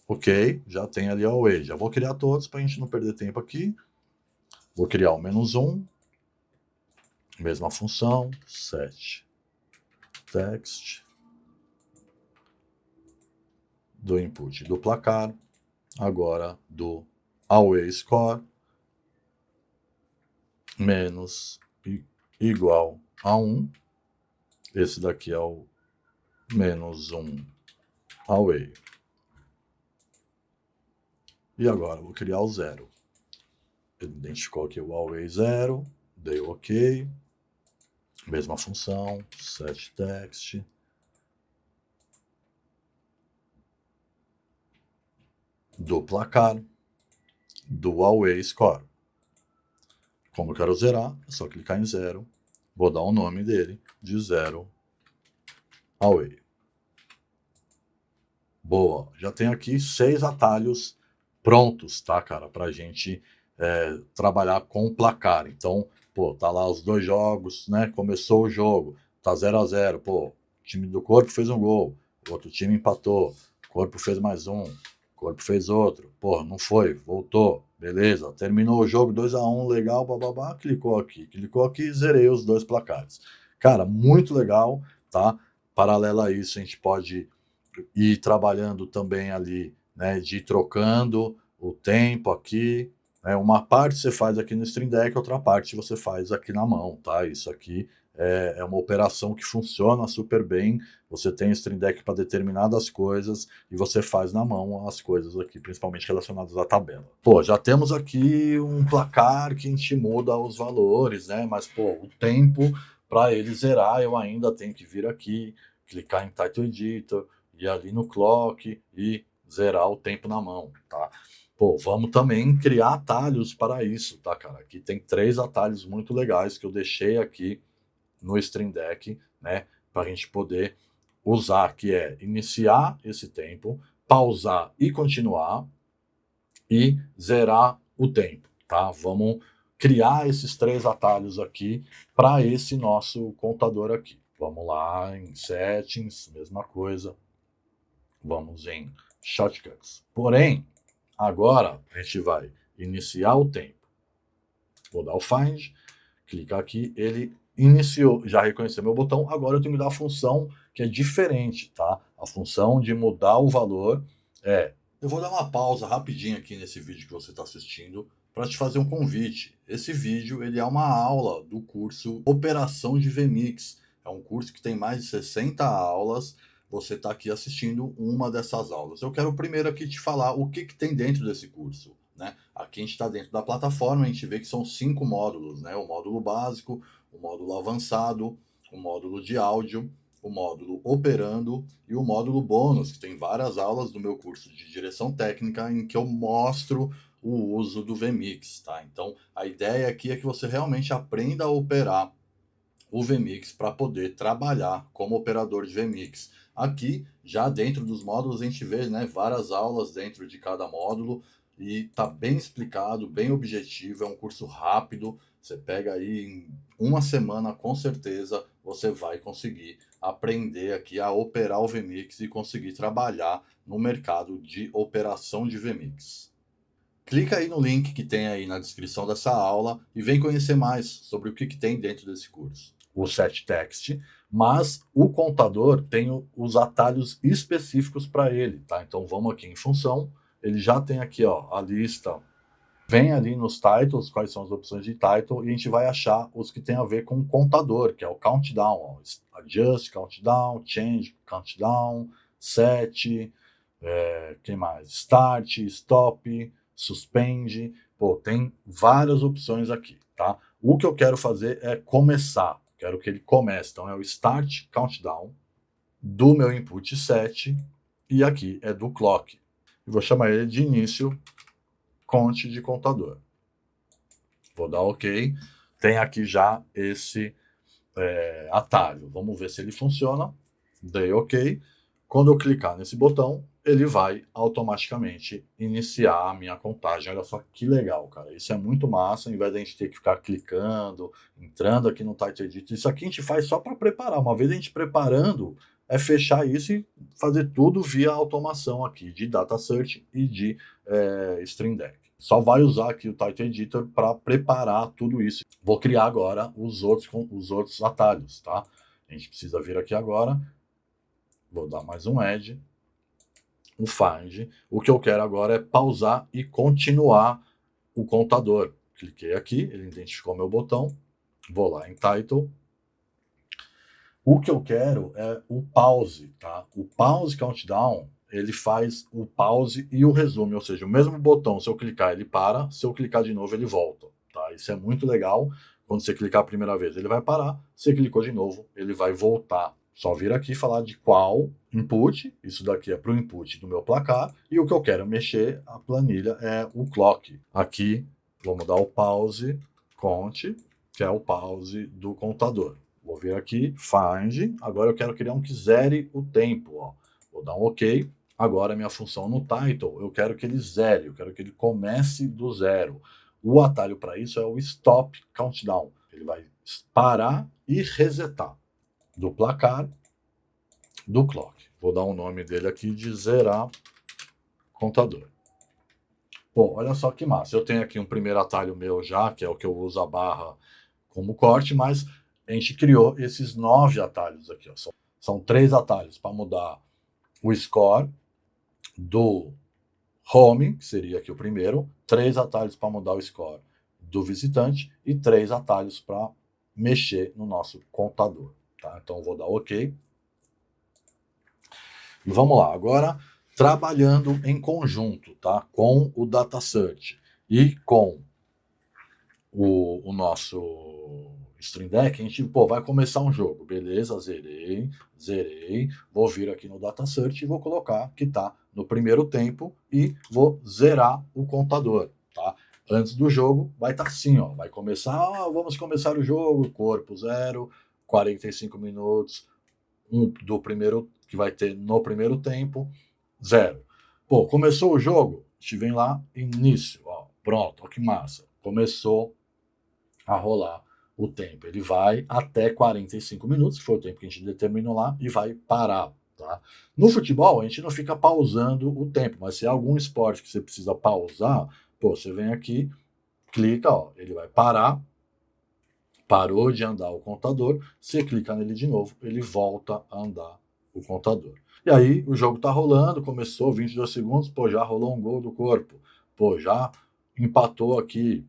Ok, já tem ali Away. Já vou criar todos para a gente não perder tempo aqui. Vou criar o -1, mesma função, set text, do input do placar, agora do Away Score, menos igual a 1. Esse daqui é o menos 1 away. E agora eu vou criar o 0. Ele identificou aqui o away 0, dei OK. Mesma função, setText. Do placar, do away score. Como eu quero zerar, é só clicar em 0. Vou dar o nome dele de 0 away. Boa, já tenho aqui 6 atalhos prontos, tá, cara, pra gente trabalhar com o placar. Então, pô, tá lá os 2 jogos, né, começou o jogo, tá 0-0, pô, o time do corpo fez um gol, o outro time empatou, o corpo fez mais um, o corpo fez outro, pô, não foi, voltou, beleza, terminou o jogo 2-1, legal, bababá, clicou aqui, zerei os 2 placares. Cara, muito legal, tá? Paralelo a isso, a gente pode ir trabalhando também ali, né, de ir trocando o tempo aqui, né, uma parte você faz aqui no Stream Deck, outra parte você faz aqui na mão, tá? Isso aqui é uma operação que funciona super bem, você tem o Stream Deck para determinadas coisas e você faz na mão as coisas aqui, principalmente relacionadas à tabela. Pô, já temos aqui um placar que a gente muda os valores, né? Mas, pô, o tempo para ele zerar, eu ainda tenho que vir aqui, clicar em Title Editor, ir ali no clock e zerar o tempo na mão, tá? Pô, vamos também criar atalhos para isso, tá, cara? Aqui tem 3 atalhos muito legais que eu deixei aqui no Stream Deck, né? Para a gente poder usar, que é iniciar esse tempo, pausar e continuar e zerar o tempo, tá? Vamos criar esses 3 atalhos aqui para esse nosso contador aqui. Vamos lá em Settings, mesma coisa. Vamos em Shortcuts. Porém, agora a gente vai iniciar o tempo. Vou dar o Find, clicar aqui, ele iniciou, já reconheceu meu botão, agora eu tenho que dar a função que é diferente, tá? A função de mudar o valor é... Eu vou dar uma pausa rapidinho aqui nesse vídeo que você está assistindo para te fazer um convite. Esse vídeo ele é uma aula do curso Operação de VMix. É um curso que tem mais de 60 aulas. Você está aqui assistindo uma dessas aulas. Eu quero primeiro aqui te falar o que tem dentro desse curso, né? Aqui a gente está dentro da plataforma, a gente vê que são 5 módulos, né? O módulo básico, o módulo avançado, o módulo de áudio, o módulo operando e o módulo bônus, que tem várias aulas do meu curso de direção técnica em que eu mostro o uso do VMix, tá? Então, a ideia aqui é que você realmente aprenda a operar o VMix para poder trabalhar como operador de VMix. Aqui, já dentro dos módulos, a gente vê, né, várias aulas dentro de cada módulo e tá bem explicado, bem objetivo, é um curso rápido, você pega aí em uma semana, com certeza, você vai conseguir aprender aqui a operar o VMix e conseguir trabalhar no mercado de operação de VMix. Clica aí no link que tem aí na descrição dessa aula e vem conhecer mais sobre o que tem dentro desse curso. O setText, mas o contador tem os atalhos específicos para ele, tá? Então vamos aqui em função, ele já tem aqui, ó, a lista. Vem ali nos titles, quais são as opções de title, e a gente vai achar os que tem a ver com o contador, que é o countdown, ó, adjust, countdown, change, countdown, set, quem mais? Start, stop, suspende, pô, tem várias opções aqui, tá? O que eu quero fazer é começar, quero que ele comece, então é o Start Countdown do meu input set, e aqui é do clock. Eu vou chamar ele de início conte de contador. Vou dar OK. Tem aqui já esse atalho. Vamos ver se ele funciona. Dei OK. Quando eu clicar nesse botão, ele vai automaticamente iniciar a minha contagem. Olha só que legal, cara. Isso é muito massa, ao invés de a gente ter que ficar clicando, entrando aqui no Title Editor. Isso aqui a gente faz só para preparar. Uma vez a gente preparando, é fechar isso e fazer tudo via automação aqui, de Data Search e de Stream Deck. Só vai usar aqui o Title Editor para preparar tudo isso. Vou criar agora os outros atalhos, tá? A gente precisa vir aqui agora. Vou dar mais um Add, um Find. O que eu quero agora é pausar e continuar o contador. Cliquei aqui, ele identificou meu botão. vou lá em Title. O que eu quero é o pause, tá? O pause countdown, ele faz o pause e o resume, ou seja, o mesmo botão, se eu clicar, ele para, se eu clicar de novo, ele volta, tá? Isso é muito legal. Quando você clicar a primeira vez, ele vai parar, você clicou de novo, ele vai voltar. Só vir aqui e falar de qual input, isso daqui é para o input do meu placar, e o que eu quero mexer, a planilha, é o clock. Aqui, vamos dar o pause count, que é o pause do contador. Vou vir aqui, find, agora eu quero criar um que zere o tempo, ó. Vou dar um OK. Agora a minha função no title, eu quero que ele zere, eu quero que ele comece do zero. O atalho para isso é o stop countdown. Ele vai parar e resetar do placar do clock. Vou dar o nome dele aqui de zerar contador. Bom, olha só que massa. Eu tenho aqui um primeiro atalho meu já, que é o que eu uso a barra como corte, mas a gente criou esses 9 atalhos aqui. Ó. São 3 atalhos para mudar o score do home, que seria aqui o primeiro, 3 atalhos para mudar o score do visitante e 3 atalhos para mexer no nosso contador. Tá? Então, eu vou dar OK. E vamos lá. Agora, trabalhando em conjunto, tá? Com o Data Search e com o nosso Stream Deck, a gente vai começar um jogo. Beleza, zerei. Vou vir aqui no Data Search e vou colocar que está no primeiro tempo e vou zerar o contador. Tá? Antes do jogo vai estar assim, ó. Vai começar, vamos começar o jogo, corpo 0, 45 minutos, do primeiro que vai ter no primeiro tempo, 0. Pô, começou o jogo, a gente vem lá, início, ó, pronto, ó que massa. Começou a rolar o tempo. Ele vai até 45 minutos, que foi o tempo que a gente determinou lá, e vai parar. Tá? No futebol, a gente não fica pausando o tempo, mas se é algum esporte que você precisa pausar, pô, você vem aqui, clica, ó, ele vai parar, parou de andar o contador, você clica nele de novo, ele volta a andar o contador. E aí o jogo tá rolando, começou 22 segundos, pô, já rolou um gol do corpo, pô, já empatou aqui,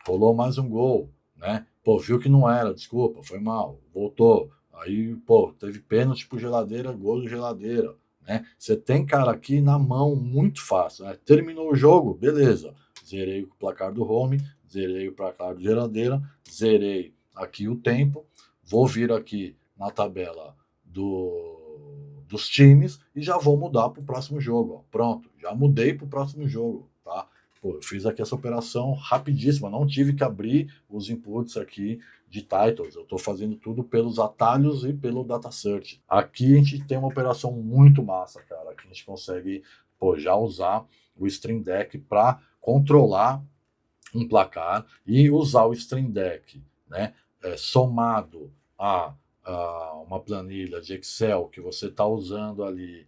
rolou mais um gol, né? Pô, viu que não era, desculpa, foi mal, voltou. Aí, pô, teve pênalti pro Geladeira, gol do Geladeira, né? Você tem cara aqui na mão muito fácil, né? Terminou o jogo, beleza. Zerei o placar do home, zerei o placar do Geladeira, zerei aqui o tempo, vou vir aqui na tabela dos times e já vou mudar para o próximo jogo. Ó. Pronto, já mudei para o próximo jogo, tá? Pô, eu fiz aqui essa operação rapidíssima, não tive que abrir os inputs aqui de titles, eu estou fazendo tudo pelos atalhos e pelo data search. Aqui a gente tem uma operação muito massa, cara, que a gente consegue já usar o Stream Deck para controlar um placar e usar o Stream Deck, né, somado a uma planilha de Excel que você está usando ali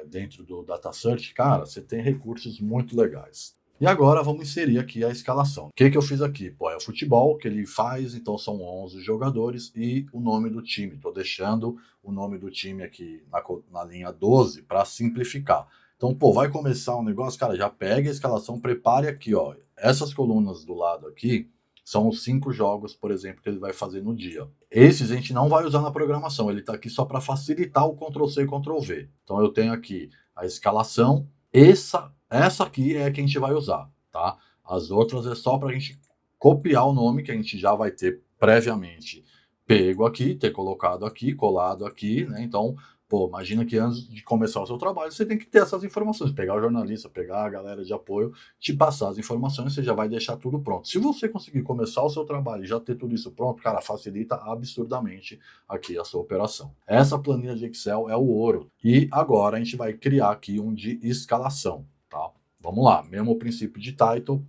dentro do Data Search, cara, você tem recursos muito legais. E agora vamos inserir aqui a escalação. O que eu fiz aqui? Pô, é o futebol que ele faz, então são 11 jogadores e o nome do time. Estou deixando o nome do time aqui na linha 12 para simplificar. Então, pô, vai começar um negócio, cara, já pega a escalação, prepare aqui, ó. Essas colunas do lado aqui são os 5 jogos, por exemplo, que ele vai fazer no dia. Esses a gente não vai usar na programação, ele está aqui só para facilitar o Ctrl+C e Ctrl+V. Então eu tenho aqui a escalação, essa aqui é a que a gente vai usar, tá? As outras é só para a gente copiar o nome que a gente já vai ter previamente pego aqui, ter colocado aqui, colado aqui, né? Então, pô, imagina que antes de começar o seu trabalho, você tem que ter essas informações, pegar o jornalista, pegar a galera de apoio, te passar as informações, você já vai deixar tudo pronto. Se você conseguir começar o seu trabalho e já ter tudo isso pronto, cara, facilita absurdamente aqui a sua operação. Essa planilha de Excel é o ouro. E agora a gente vai criar aqui um de escalação, tá? Vamos lá, mesmo princípio de title,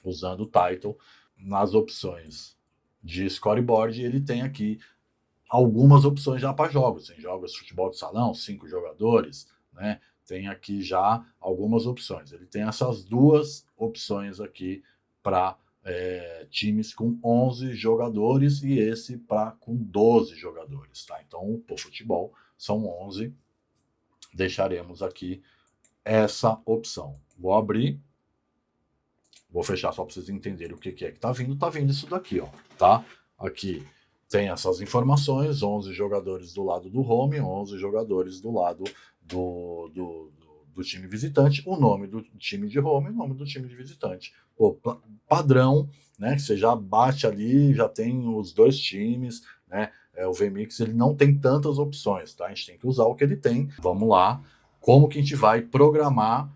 usando o title, nas opções de scoreboard, ele tem aqui algumas opções já para jogos. Tem jogos de futebol de salão, 5 jogadores, né? Tem aqui já algumas opções. Ele tem essas 2 opções aqui para times com 11 jogadores e esse para com 12 jogadores, tá? Então, por futebol, são 11. Deixaremos aqui essa opção. Vou abrir. Vou fechar só para vocês entenderem o que é que tá vindo. Tá vindo isso daqui, ó, tá? Aqui tem essas informações, 11 jogadores do lado do home, 11 jogadores do lado do time visitante, o nome do time de home e o nome do time de visitante. O padrão, né, que você já bate ali, já tem os dois times, né? O VMix ele não tem tantas opções, tá? A gente tem que usar o que ele tem. Vamos lá, como que a gente vai programar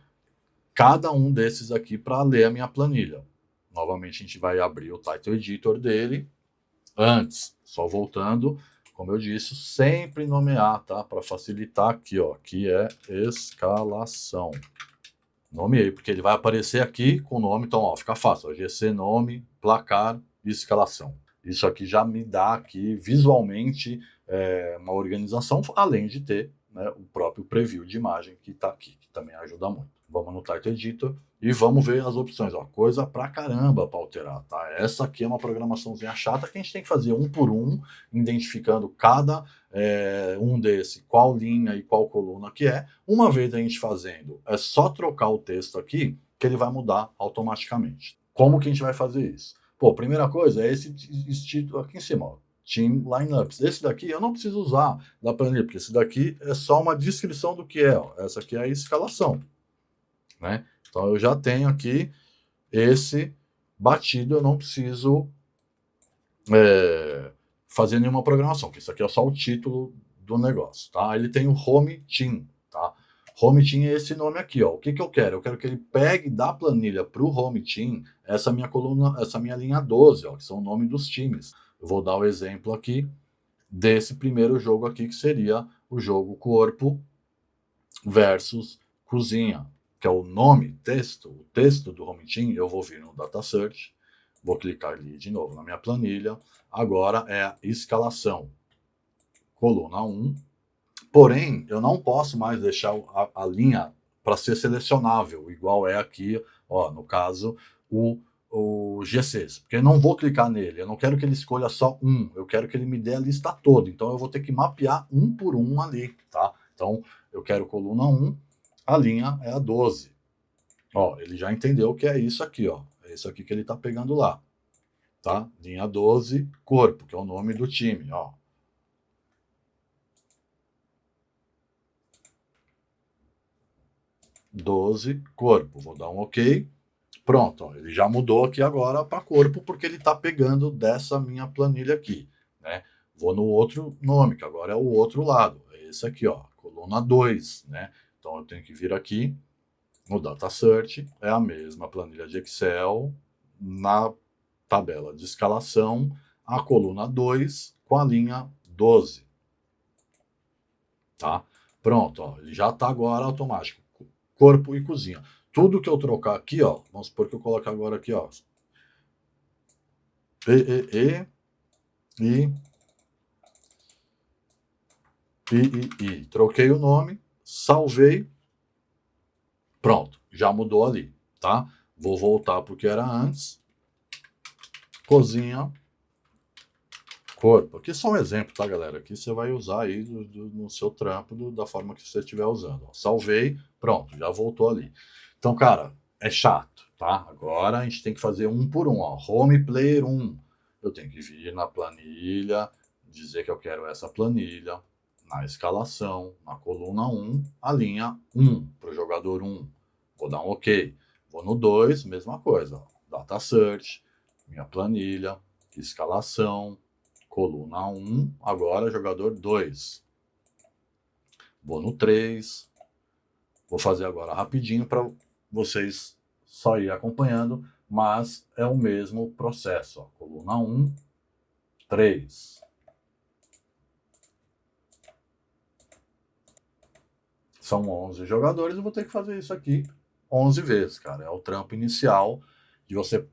cada um desses aqui para ler a minha planilha. Novamente a gente vai abrir o Title Editor dele. Antes, só voltando, como eu disse, sempre nomear, tá? Para facilitar aqui, ó, que é escalação. Nomeei, porque ele vai aparecer aqui com o nome, então, ó, fica fácil, ó, GC, nome, placar e escalação. Isso aqui já me dá aqui, visualmente, uma organização, além de ter, né, o próprio preview de imagem que está aqui, que também ajuda muito. Vamos no Title Editor e vamos ver as opções. Ó, coisa pra caramba para alterar, tá? Essa aqui é uma programaçãozinha chata que a gente tem que fazer um por um, identificando cada um desse, qual linha e qual coluna que é. Uma vez a gente fazendo, é só trocar o texto aqui que ele vai mudar automaticamente. Como que a gente vai fazer isso? Pô, primeira coisa é esse título aqui em cima, ó, Team Lineups. Esse daqui eu não preciso usar da planilha, porque esse daqui é só uma descrição do que é. Ó. Essa aqui é a escalação. Né? Então eu já tenho aqui esse batido, eu não preciso fazer nenhuma programação, porque isso aqui é só o título do negócio. Tá? Ele tem o Home Team. Tá? Home Team é esse nome aqui. Ó. O que eu quero? Eu quero que ele pegue da planilha para o Home Team essa minha coluna, essa minha linha 12, ó, que são o nome dos times. Eu vou dar o exemplo aqui desse primeiro jogo aqui, que seria o jogo corpo versus cozinha, que é o nome, texto, o texto do Home Team. Eu vou vir no Data Search, vou clicar ali de novo na minha planilha. Agora é a escalação, coluna 1. Porém, eu não posso mais deixar a linha para ser selecionável, igual é aqui, ó, no caso, o GCs, porque eu não vou clicar nele, eu não quero que ele escolha só um, eu quero que ele me dê a lista toda, então eu vou ter que mapear um por um ali, tá? Então, eu quero coluna 1, a linha é a 12. Ó, ele já entendeu que é isso aqui, ó, é isso aqui que ele tá pegando lá, tá? Linha 12, corpo, que é o nome do time, ó. Corpo. Vou dar um OK. Pronto, ó, ele já mudou aqui agora para corpo, porque ele está pegando dessa minha planilha aqui. Né? Vou no outro nome, que agora é o outro lado. É esse aqui, ó, coluna 2. Né? Então eu tenho que vir aqui no Data Search, é a mesma planilha de Excel, na tabela de escalação, a coluna 2 com a linha 12. Tá? Pronto, ó, ele já está agora automático. Corpo e cozinha. Tudo que eu trocar aqui, ó, vamos supor que eu coloque agora aqui, ó, I. Troquei o nome, salvei, pronto, já mudou ali, tá? Vou voltar para o que era antes, cozinha, corpo. Aqui é só um exemplo, tá, galera? Aqui você vai usar aí no seu trampo, da forma que você estiver usando. Ó, salvei, pronto, já voltou ali. Então, cara, é chato, tá? Agora a gente tem que fazer um por um, ó. Home Player 1. Eu tenho que vir na planilha, dizer que eu quero essa planilha, na escalação, na coluna 1, a linha 1, para o jogador 1. Vou dar um OK. Vou no 2, mesma coisa. Ó. Data Search, minha planilha, escalação, coluna 1, agora jogador 2. Vou no 3. Vou fazer agora rapidinho para vocês só ir acompanhando, mas é o mesmo processo. Ó. Coluna 1, 3. São 11 jogadores, eu vou ter que fazer isso aqui 11 vezes, cara. É o trampo inicial de você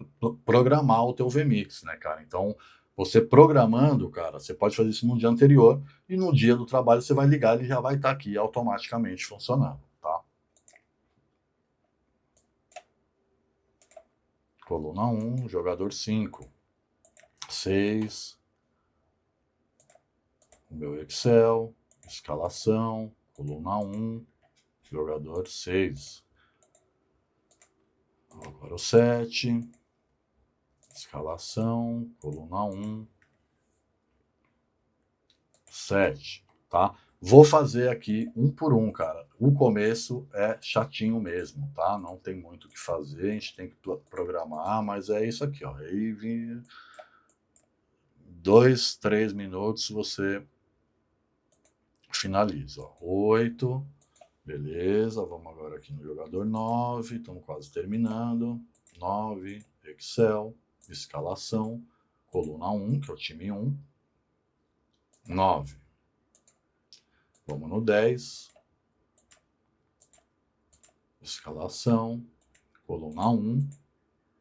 programar o teu VMix, né, cara? Então, você programando, cara, você pode fazer isso no dia anterior e no dia do trabalho você vai ligar, ele já vai estar aqui automaticamente funcionando, tá? Coluna 1, jogador 5, 6, o meu Excel, escalação, coluna 1, jogador 6. Agora o 7, escalação, coluna 1, 7, tá? Vou fazer aqui um por um, cara. O começo é chatinho mesmo, tá? Não tem muito o que fazer, a gente tem que programar, mas é isso aqui, ó. Aí, 2, 3 minutos você finaliza, ó. 8, beleza, vamos agora aqui no jogador 9, estamos quase terminando. 9, Excel, escalação, coluna 1, que é o time 1, 9. Vamos no 10, escalação, coluna 1,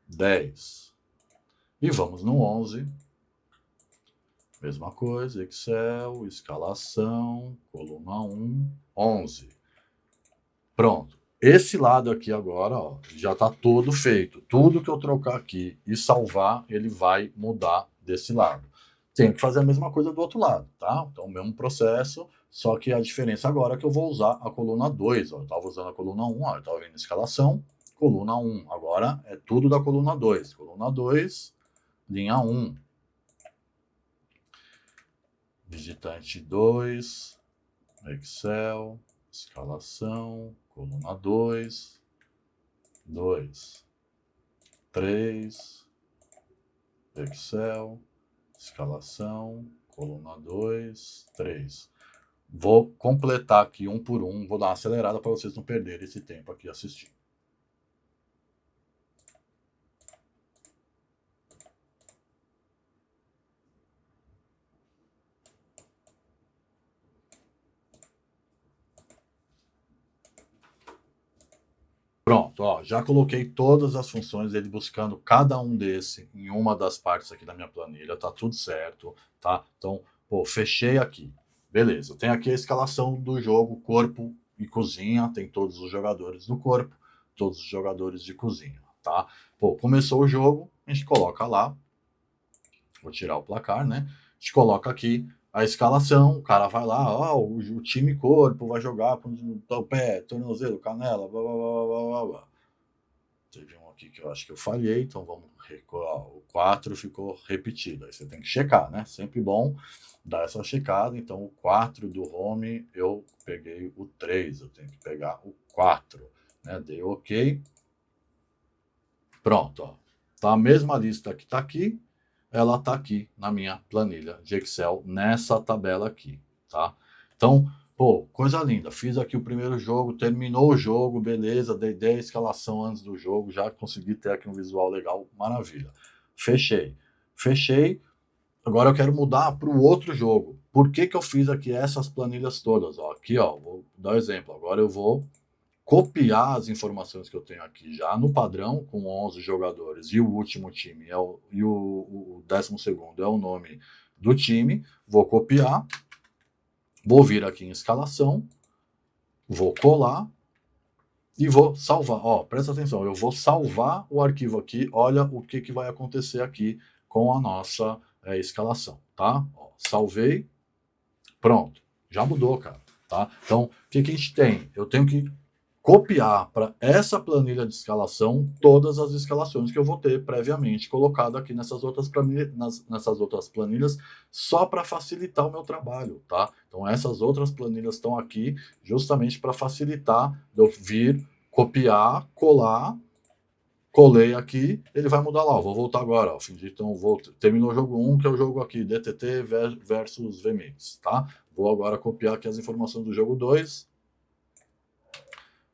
10. E vamos no 11, mesma coisa, Excel, escalação, coluna 1, 11. Pronto. Esse lado aqui agora, ó, já está todo feito. Tudo que eu trocar aqui e salvar, ele vai mudar desse lado. Tenho que fazer a mesma coisa do outro lado, tá? Então, o mesmo processo, só que a diferença agora é que eu vou usar a coluna 2. Ó. Eu estava usando a coluna 1, ó, eu estava vendo escalação, coluna 1. Agora é tudo da coluna 2. Coluna 2, linha 1. Visitante 2, Excel, escalação, coluna 2, 2, 3, Excel, escalação, coluna 2, 3. Vou completar aqui um por um, vou dar uma acelerada para vocês não perderem esse tempo aqui assistindo. Pronto, ó, já coloquei todas as funções dele buscando cada um desse em uma das partes aqui da minha planilha, tá tudo certo, tá? Então, pô, fechei aqui. Beleza, tem aqui a escalação do jogo, corpo e cozinha, tem todos os jogadores do corpo, todos os jogadores de cozinha, tá? Pô, começou o jogo, a gente coloca lá, vou tirar o placar, né? A gente coloca aqui a escalação, o cara vai lá, ó, o time corpo vai jogar com o pé, tornozelo, canela, blá, blá, blá, blá, blá, blá. Teve um aqui que eu acho que eu falhei, então vamos recuar. O 4 ficou repetido, aí você tem que checar, né? Sempre bom dar essa checada. Então o 4 do home, eu peguei o 3, eu tenho que pegar o 4, né? Dei OK. Pronto, ó. Tá a mesma lista que tá aqui, ela tá aqui na minha planilha de Excel, nessa tabela aqui, tá? Então, pô, coisa linda. Fiz aqui o primeiro jogo, terminou o jogo, beleza, dei a escalação antes do jogo, já consegui ter aqui um visual legal, maravilha. Fechei. Fechei. Agora eu quero mudar para o outro jogo. Por que que eu fiz aqui essas planilhas todas? Ó, aqui, ó, vou dar um exemplo. Agora eu vou copiar as informações que eu tenho aqui já no padrão, com 11 jogadores, e o último time e o 12º é o nome do time. Vou copiar, vou vir aqui em escalação, vou colar e vou salvar. Ó, presta atenção, eu vou salvar o arquivo aqui, olha o que, que vai acontecer aqui com a nossa escalação, tá? Ó, salvei, pronto, já mudou, cara, tá? Então, o que, que a gente tem? Eu tenho que copiar para essa planilha de escalação todas as escalações que eu vou ter previamente colocado aqui nessas outras planilhas, só para facilitar o meu trabalho, tá? Então essas outras planilhas estão aqui justamente para facilitar eu vir, copiar, colar, colei aqui, ele vai mudar lá, vou voltar agora, ó, então terminou o jogo 1, que é o jogo aqui, DTT versus VMix, tá? Vou agora copiar aqui as informações do jogo 2,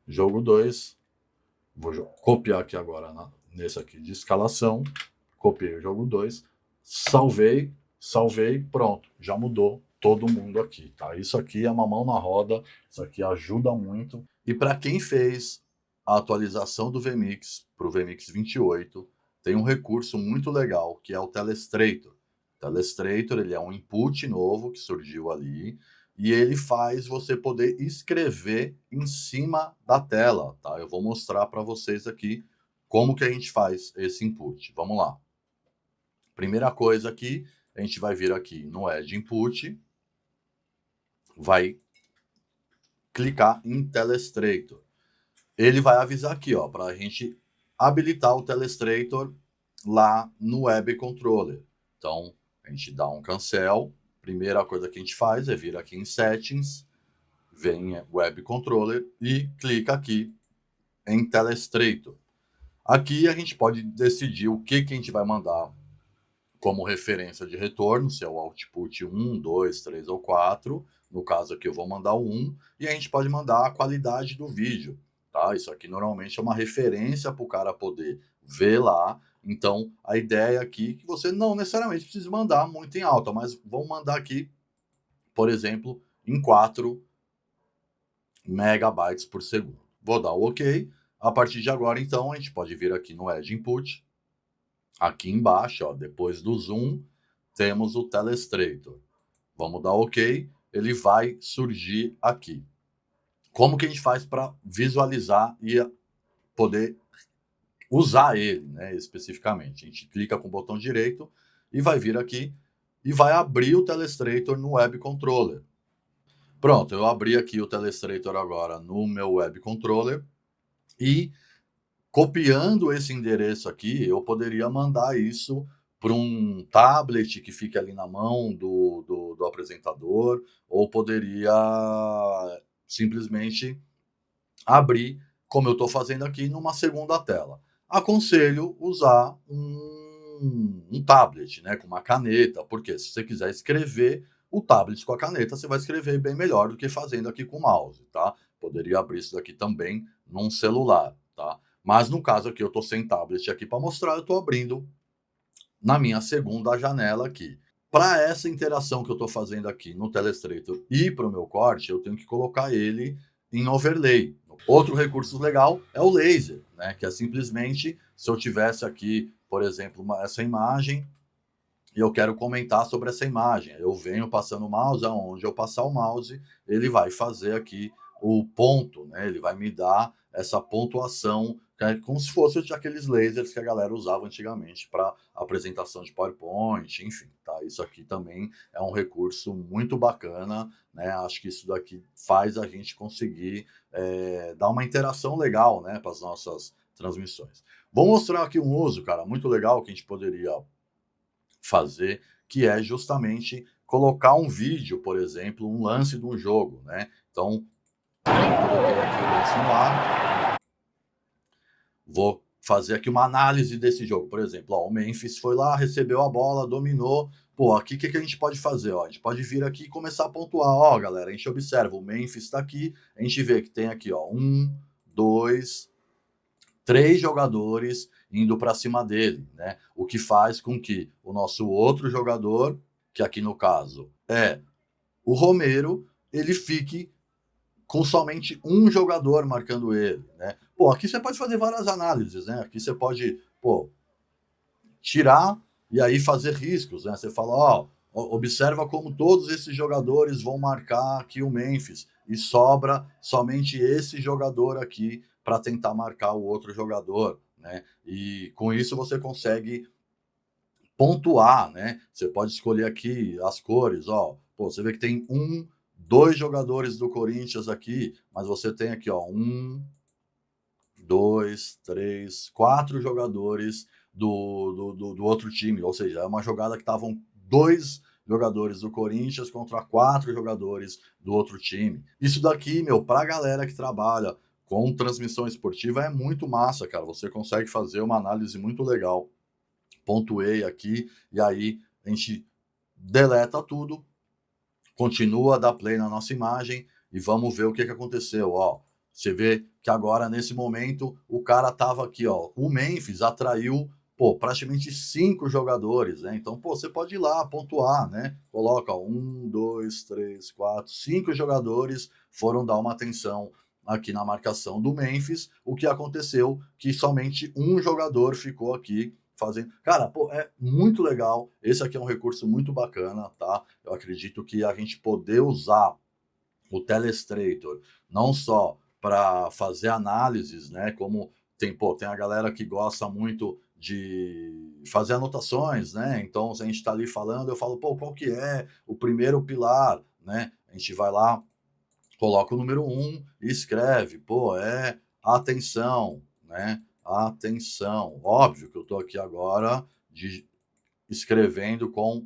jogo 2, vou copiar aqui agora nesse aqui de escalação, copiei o jogo 2, salvei, pronto, já mudou todo mundo aqui, tá? Isso aqui é uma mão na roda, isso aqui ajuda muito. E para quem fez a atualização do VMix para o VMix 28, tem um recurso muito legal, que é o Telestrator. O Telestrator, ele é um input novo que surgiu ali, e ele faz você poder escrever em cima da tela, tá? Eu vou mostrar para vocês aqui como que a gente faz esse input. Vamos lá. Primeira coisa aqui, a gente vai vir aqui no Add Input, vai clicar em Telestrator. Ele vai avisar aqui, ó, para a gente habilitar o Telestrator lá no Web Controller. Então, a gente dá um cancel. Primeira coisa que a gente faz é vir aqui em Settings, vem Web Controller e clica aqui em Telestrator. Aqui a gente pode decidir o que a gente vai mandar como referência de retorno, se é o output 1, 2, 3 ou 4. No caso aqui eu vou mandar o 1, e a gente pode mandar a qualidade do vídeo. Tá? Isso aqui normalmente é uma referência para o cara poder ver lá. Então, a ideia aqui é que você não necessariamente precisa mandar muito em alta, mas vamos mandar aqui, por exemplo, em 4 megabytes por segundo. Vou dar o OK. A partir de agora, então, a gente pode vir aqui no Edge Input. Aqui embaixo, ó, depois do zoom, temos o Telestrator. Vamos dar OK. Ele vai surgir aqui. Como que a gente faz para visualizar e poder usar ele, né, especificamente? A gente clica com o botão direito e vai vir aqui e vai abrir o Telestrator no Web Controller. Pronto, eu abri aqui o Telestrator agora no meu Web Controller e, copiando esse endereço aqui, eu poderia mandar isso para um tablet que fique ali na mão do apresentador, ou poderia simplesmente abrir, como eu estou fazendo aqui, numa segunda tela. Aconselho usar um tablet, né, com uma caneta, porque se você quiser escrever, o tablet com a caneta você vai escrever bem melhor do que fazendo aqui com o mouse, tá? Poderia abrir isso daqui também num celular, tá? Mas no caso aqui eu estou sem tablet aqui para mostrar, eu estou abrindo na minha segunda janela aqui. Para essa interação que eu estou fazendo aqui no Telestrator e para o meu corte, eu tenho que colocar ele em overlay. Outro recurso legal é o laser, né? Que é simplesmente, se eu tivesse aqui, por exemplo, essa imagem, e eu quero comentar sobre essa imagem. Eu venho passando o mouse, aonde eu passar o mouse, ele vai fazer aqui o ponto, né? Ele vai me dar essa pontuação, né? Como se fosse aqueles lasers que a galera usava antigamente para apresentação de PowerPoint, enfim, tá? Isso aqui também é um recurso muito bacana, né? Acho que isso daqui faz a gente conseguir dar uma interação legal, né, para as nossas transmissões. Vou mostrar aqui um uso, cara, muito legal que a gente poderia fazer, que é justamente colocar um vídeo, por exemplo, um lance de um jogo, né? Então, coloquei aqui o lance no ar, vou fazer aqui uma análise desse jogo, por exemplo, ó, o Memphis foi lá, recebeu a bola, dominou, pô, aqui o que a gente pode fazer? Ó, a gente pode vir aqui e começar a pontuar, ó, galera, a gente observa, o Memphis está aqui, a gente vê que tem aqui, ó, 1, 2, 3 jogadores indo para cima dele, né? O que faz com que o nosso outro jogador, que aqui no caso é o Romero, ele fique com somente um jogador marcando ele, né? Pô, aqui você pode fazer várias análises, né? Aqui você pode, pô, tirar e aí fazer riscos, né? Você fala, ó, observa como todos esses jogadores vão marcar aqui o Memphis e sobra somente esse jogador aqui para tentar marcar o outro jogador, né? E com isso você consegue pontuar, né? Você pode escolher aqui as cores, ó. Pô, você vê que tem 2 jogadores do Corinthians aqui, mas você tem aqui, ó, 2, 3, 4 jogadores do outro time, ou seja, é uma jogada que estavam 2 jogadores do Corinthians contra 4 jogadores do outro time. Isso daqui, meu, pra galera que trabalha com transmissão esportiva é muito massa, cara. Você consegue fazer uma análise muito legal. Pontuei aqui, e aí a gente deleta tudo, continua a dar play na nossa imagem e vamos ver o que aconteceu, ó. Você vê que agora, nesse momento, o cara tava aqui, ó. O Memphis atraiu, pô, praticamente 5 jogadores, né? Então, pô, você pode ir lá pontuar, né? Coloca 1, 2, 3, 4, 5 jogadores foram dar uma atenção aqui na marcação do Memphis. O que aconteceu? Que somente um jogador ficou aqui fazendo. Cara, pô, é muito legal. Esse aqui é um recurso muito bacana, tá? Eu acredito que a gente poder usar o Telestrator não só para fazer análises, né? Como tem, pô, tem a galera que gosta muito de fazer anotações, né? Então, se a gente está ali falando, eu falo, pô, qual que é o primeiro pilar, né? A gente vai lá, coloca o número 1 e escreve, pô, é atenção, né? atenção. Óbvio que eu estou aqui agora escrevendo com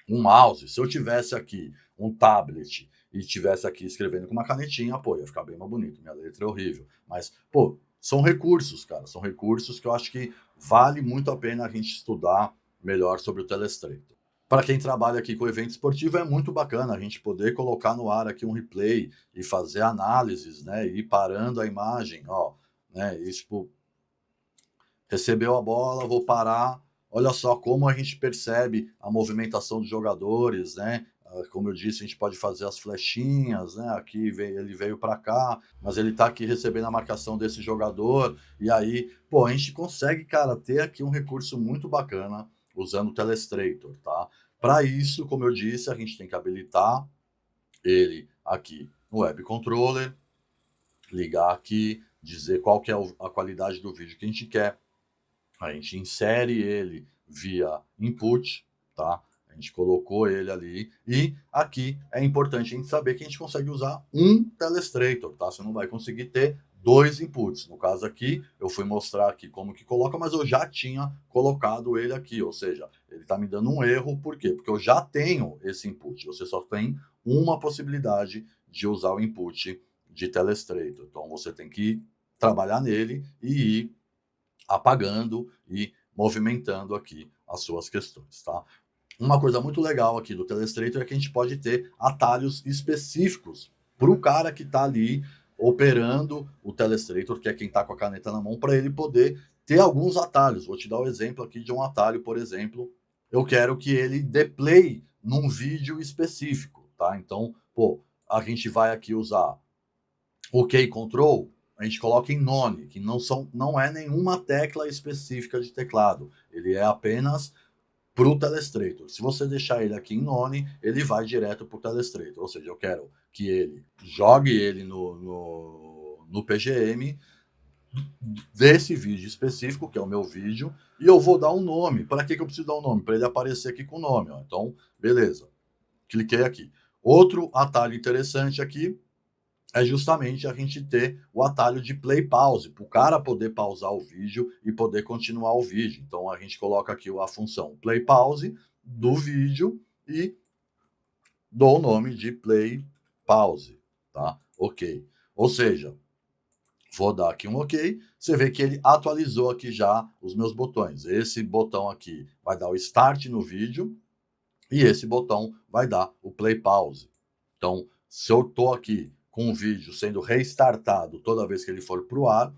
um mouse. Se eu tivesse aqui um tablet e tivesse aqui escrevendo com uma canetinha, pô, ia ficar bem mais bonito. Minha letra é horrível. Mas, pô, são recursos, cara. São recursos que eu acho que vale muito a pena a gente estudar melhor sobre o Telestrator. Para quem trabalha aqui com evento esportivo, é muito bacana a gente poder colocar no ar aqui um replay e fazer análises, né? E ir parando a imagem, ó, né? Isso, tipo, recebeu a bola, vou parar. Olha só como a gente percebe a movimentação dos jogadores, né? Como eu disse, a gente pode fazer as flechinhas, né? Aqui ele veio para cá, mas ele está aqui recebendo a marcação desse jogador. E aí, pô, a gente consegue, cara, ter aqui um recurso muito bacana usando o Telestrator, tá? Para isso, como eu disse, a gente tem que habilitar ele aqui no Web Controller, ligar aqui, dizer qual que é a qualidade do vídeo que a gente quer. A gente insere ele via input, tá? A gente colocou ele ali. E aqui é importante a gente saber que a gente consegue usar um Telestrator, tá? Você não vai conseguir ter dois inputs. No caso aqui, eu fui mostrar aqui como que coloca, mas eu já tinha colocado ele aqui. Ou seja, ele está me dando um erro. Por quê? Porque eu já tenho esse input. Você só tem uma possibilidade de usar o input de Telestrator. Então, você tem que trabalhar nele e ir apagando e movimentando aqui as suas questões, tá? Uma coisa muito legal aqui do Telestrator é que a gente pode ter atalhos específicos para o cara que está ali operando o Telestrator, que é quem está com a caneta na mão, para ele poder ter alguns atalhos. Vou te dar o um exemplo aqui de um atalho, por exemplo. Eu quero que ele dê play num vídeo específico, tá? Então, pô, a gente vai aqui usar OK Control, a gente coloca em none, que não é nenhuma tecla específica de teclado. Ele é apenas para o Telestrator. Se você deixar ele aqui em none, ele vai direto para o Telestrator. Ou seja, eu quero que ele jogue ele no PGM desse vídeo específico, que é o meu vídeo, e eu vou dar um nome. Para que eu preciso dar um nome? Para ele aparecer aqui com o nome. Ó. Então, beleza. Cliquei aqui. Outro atalho interessante aqui é justamente a gente ter o atalho de play pause, para o cara poder pausar o vídeo e poder continuar o vídeo. Então a gente coloca aqui a função play pause do vídeo e dou o nome de play pause, tá? OK. Ou seja, vou dar aqui um OK, você vê que ele atualizou aqui já os meus botões. Esse botão aqui vai dar o start no vídeo e esse botão vai dar o play pause. Então, se eu estou aqui com o vídeo sendo restartado toda vez que ele for para o ar,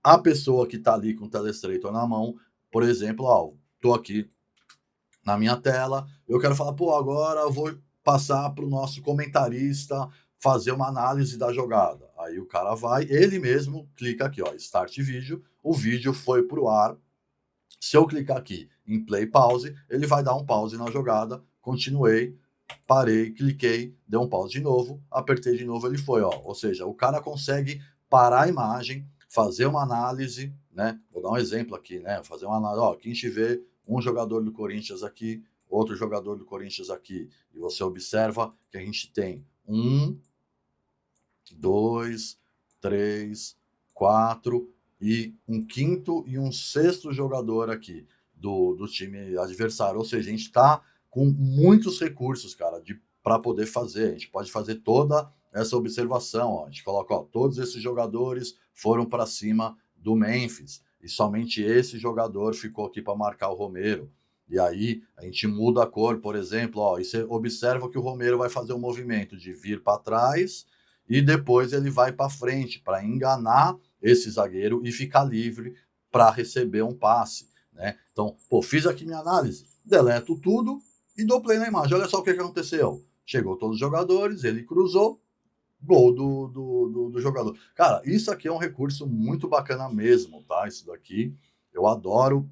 a pessoa que está ali com o Telestrator na mão, por exemplo, ó, estou aqui na minha tela, eu quero falar, pô, agora eu vou passar para o nosso comentarista fazer uma análise da jogada. Aí o cara vai, ele mesmo clica aqui, ó, Start Vídeo, o vídeo foi para o ar. Se eu clicar aqui em Play Pause, ele vai dar um pause na jogada, continuei, parei, cliquei, deu um pause de novo, apertei de novo, ele foi, ó. Ou seja, o cara consegue parar a imagem, fazer uma análise, né? Vou dar um exemplo aqui, né? Fazer uma análise, ó, aqui a gente vê um jogador do Corinthians aqui, outro jogador do Corinthians aqui, e você observa que a gente tem 1, 2, 3, 4 e um quinto e um sexto jogador aqui do time adversário. Ou seja, a gente está com muitos recursos, cara, para poder fazer. A gente pode fazer toda essa observação. Ó. A gente coloca, ó, todos esses jogadores foram para cima do Memphis e somente esse jogador ficou aqui para marcar o Romero. E aí a gente muda a cor, por exemplo, ó, e você observa que o Romero vai fazer um movimento de vir para trás e depois ele vai para frente para enganar esse zagueiro e ficar livre para receber um passe, né? Então, pô, fiz aqui minha análise, deleto tudo e dou play na imagem. Olha só o que aconteceu. Chegou todos os jogadores, ele cruzou, gol do jogador. Cara, isso aqui é um recurso muito bacana mesmo, tá? Isso daqui, eu adoro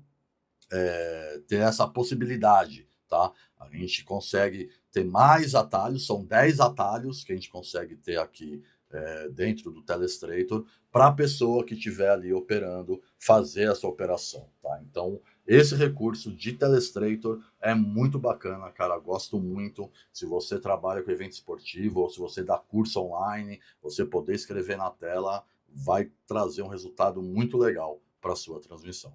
ter essa possibilidade, tá? A gente consegue ter mais atalhos, são 10 atalhos que a gente consegue ter aqui dentro do Telestrator para a pessoa que estiver ali operando fazer essa operação, tá? Então, esse recurso de Telestrator é muito bacana, cara, gosto muito. Se você trabalha com evento esportivo ou se você dá curso online, você poder escrever na tela vai trazer um resultado muito legal para sua transmissão.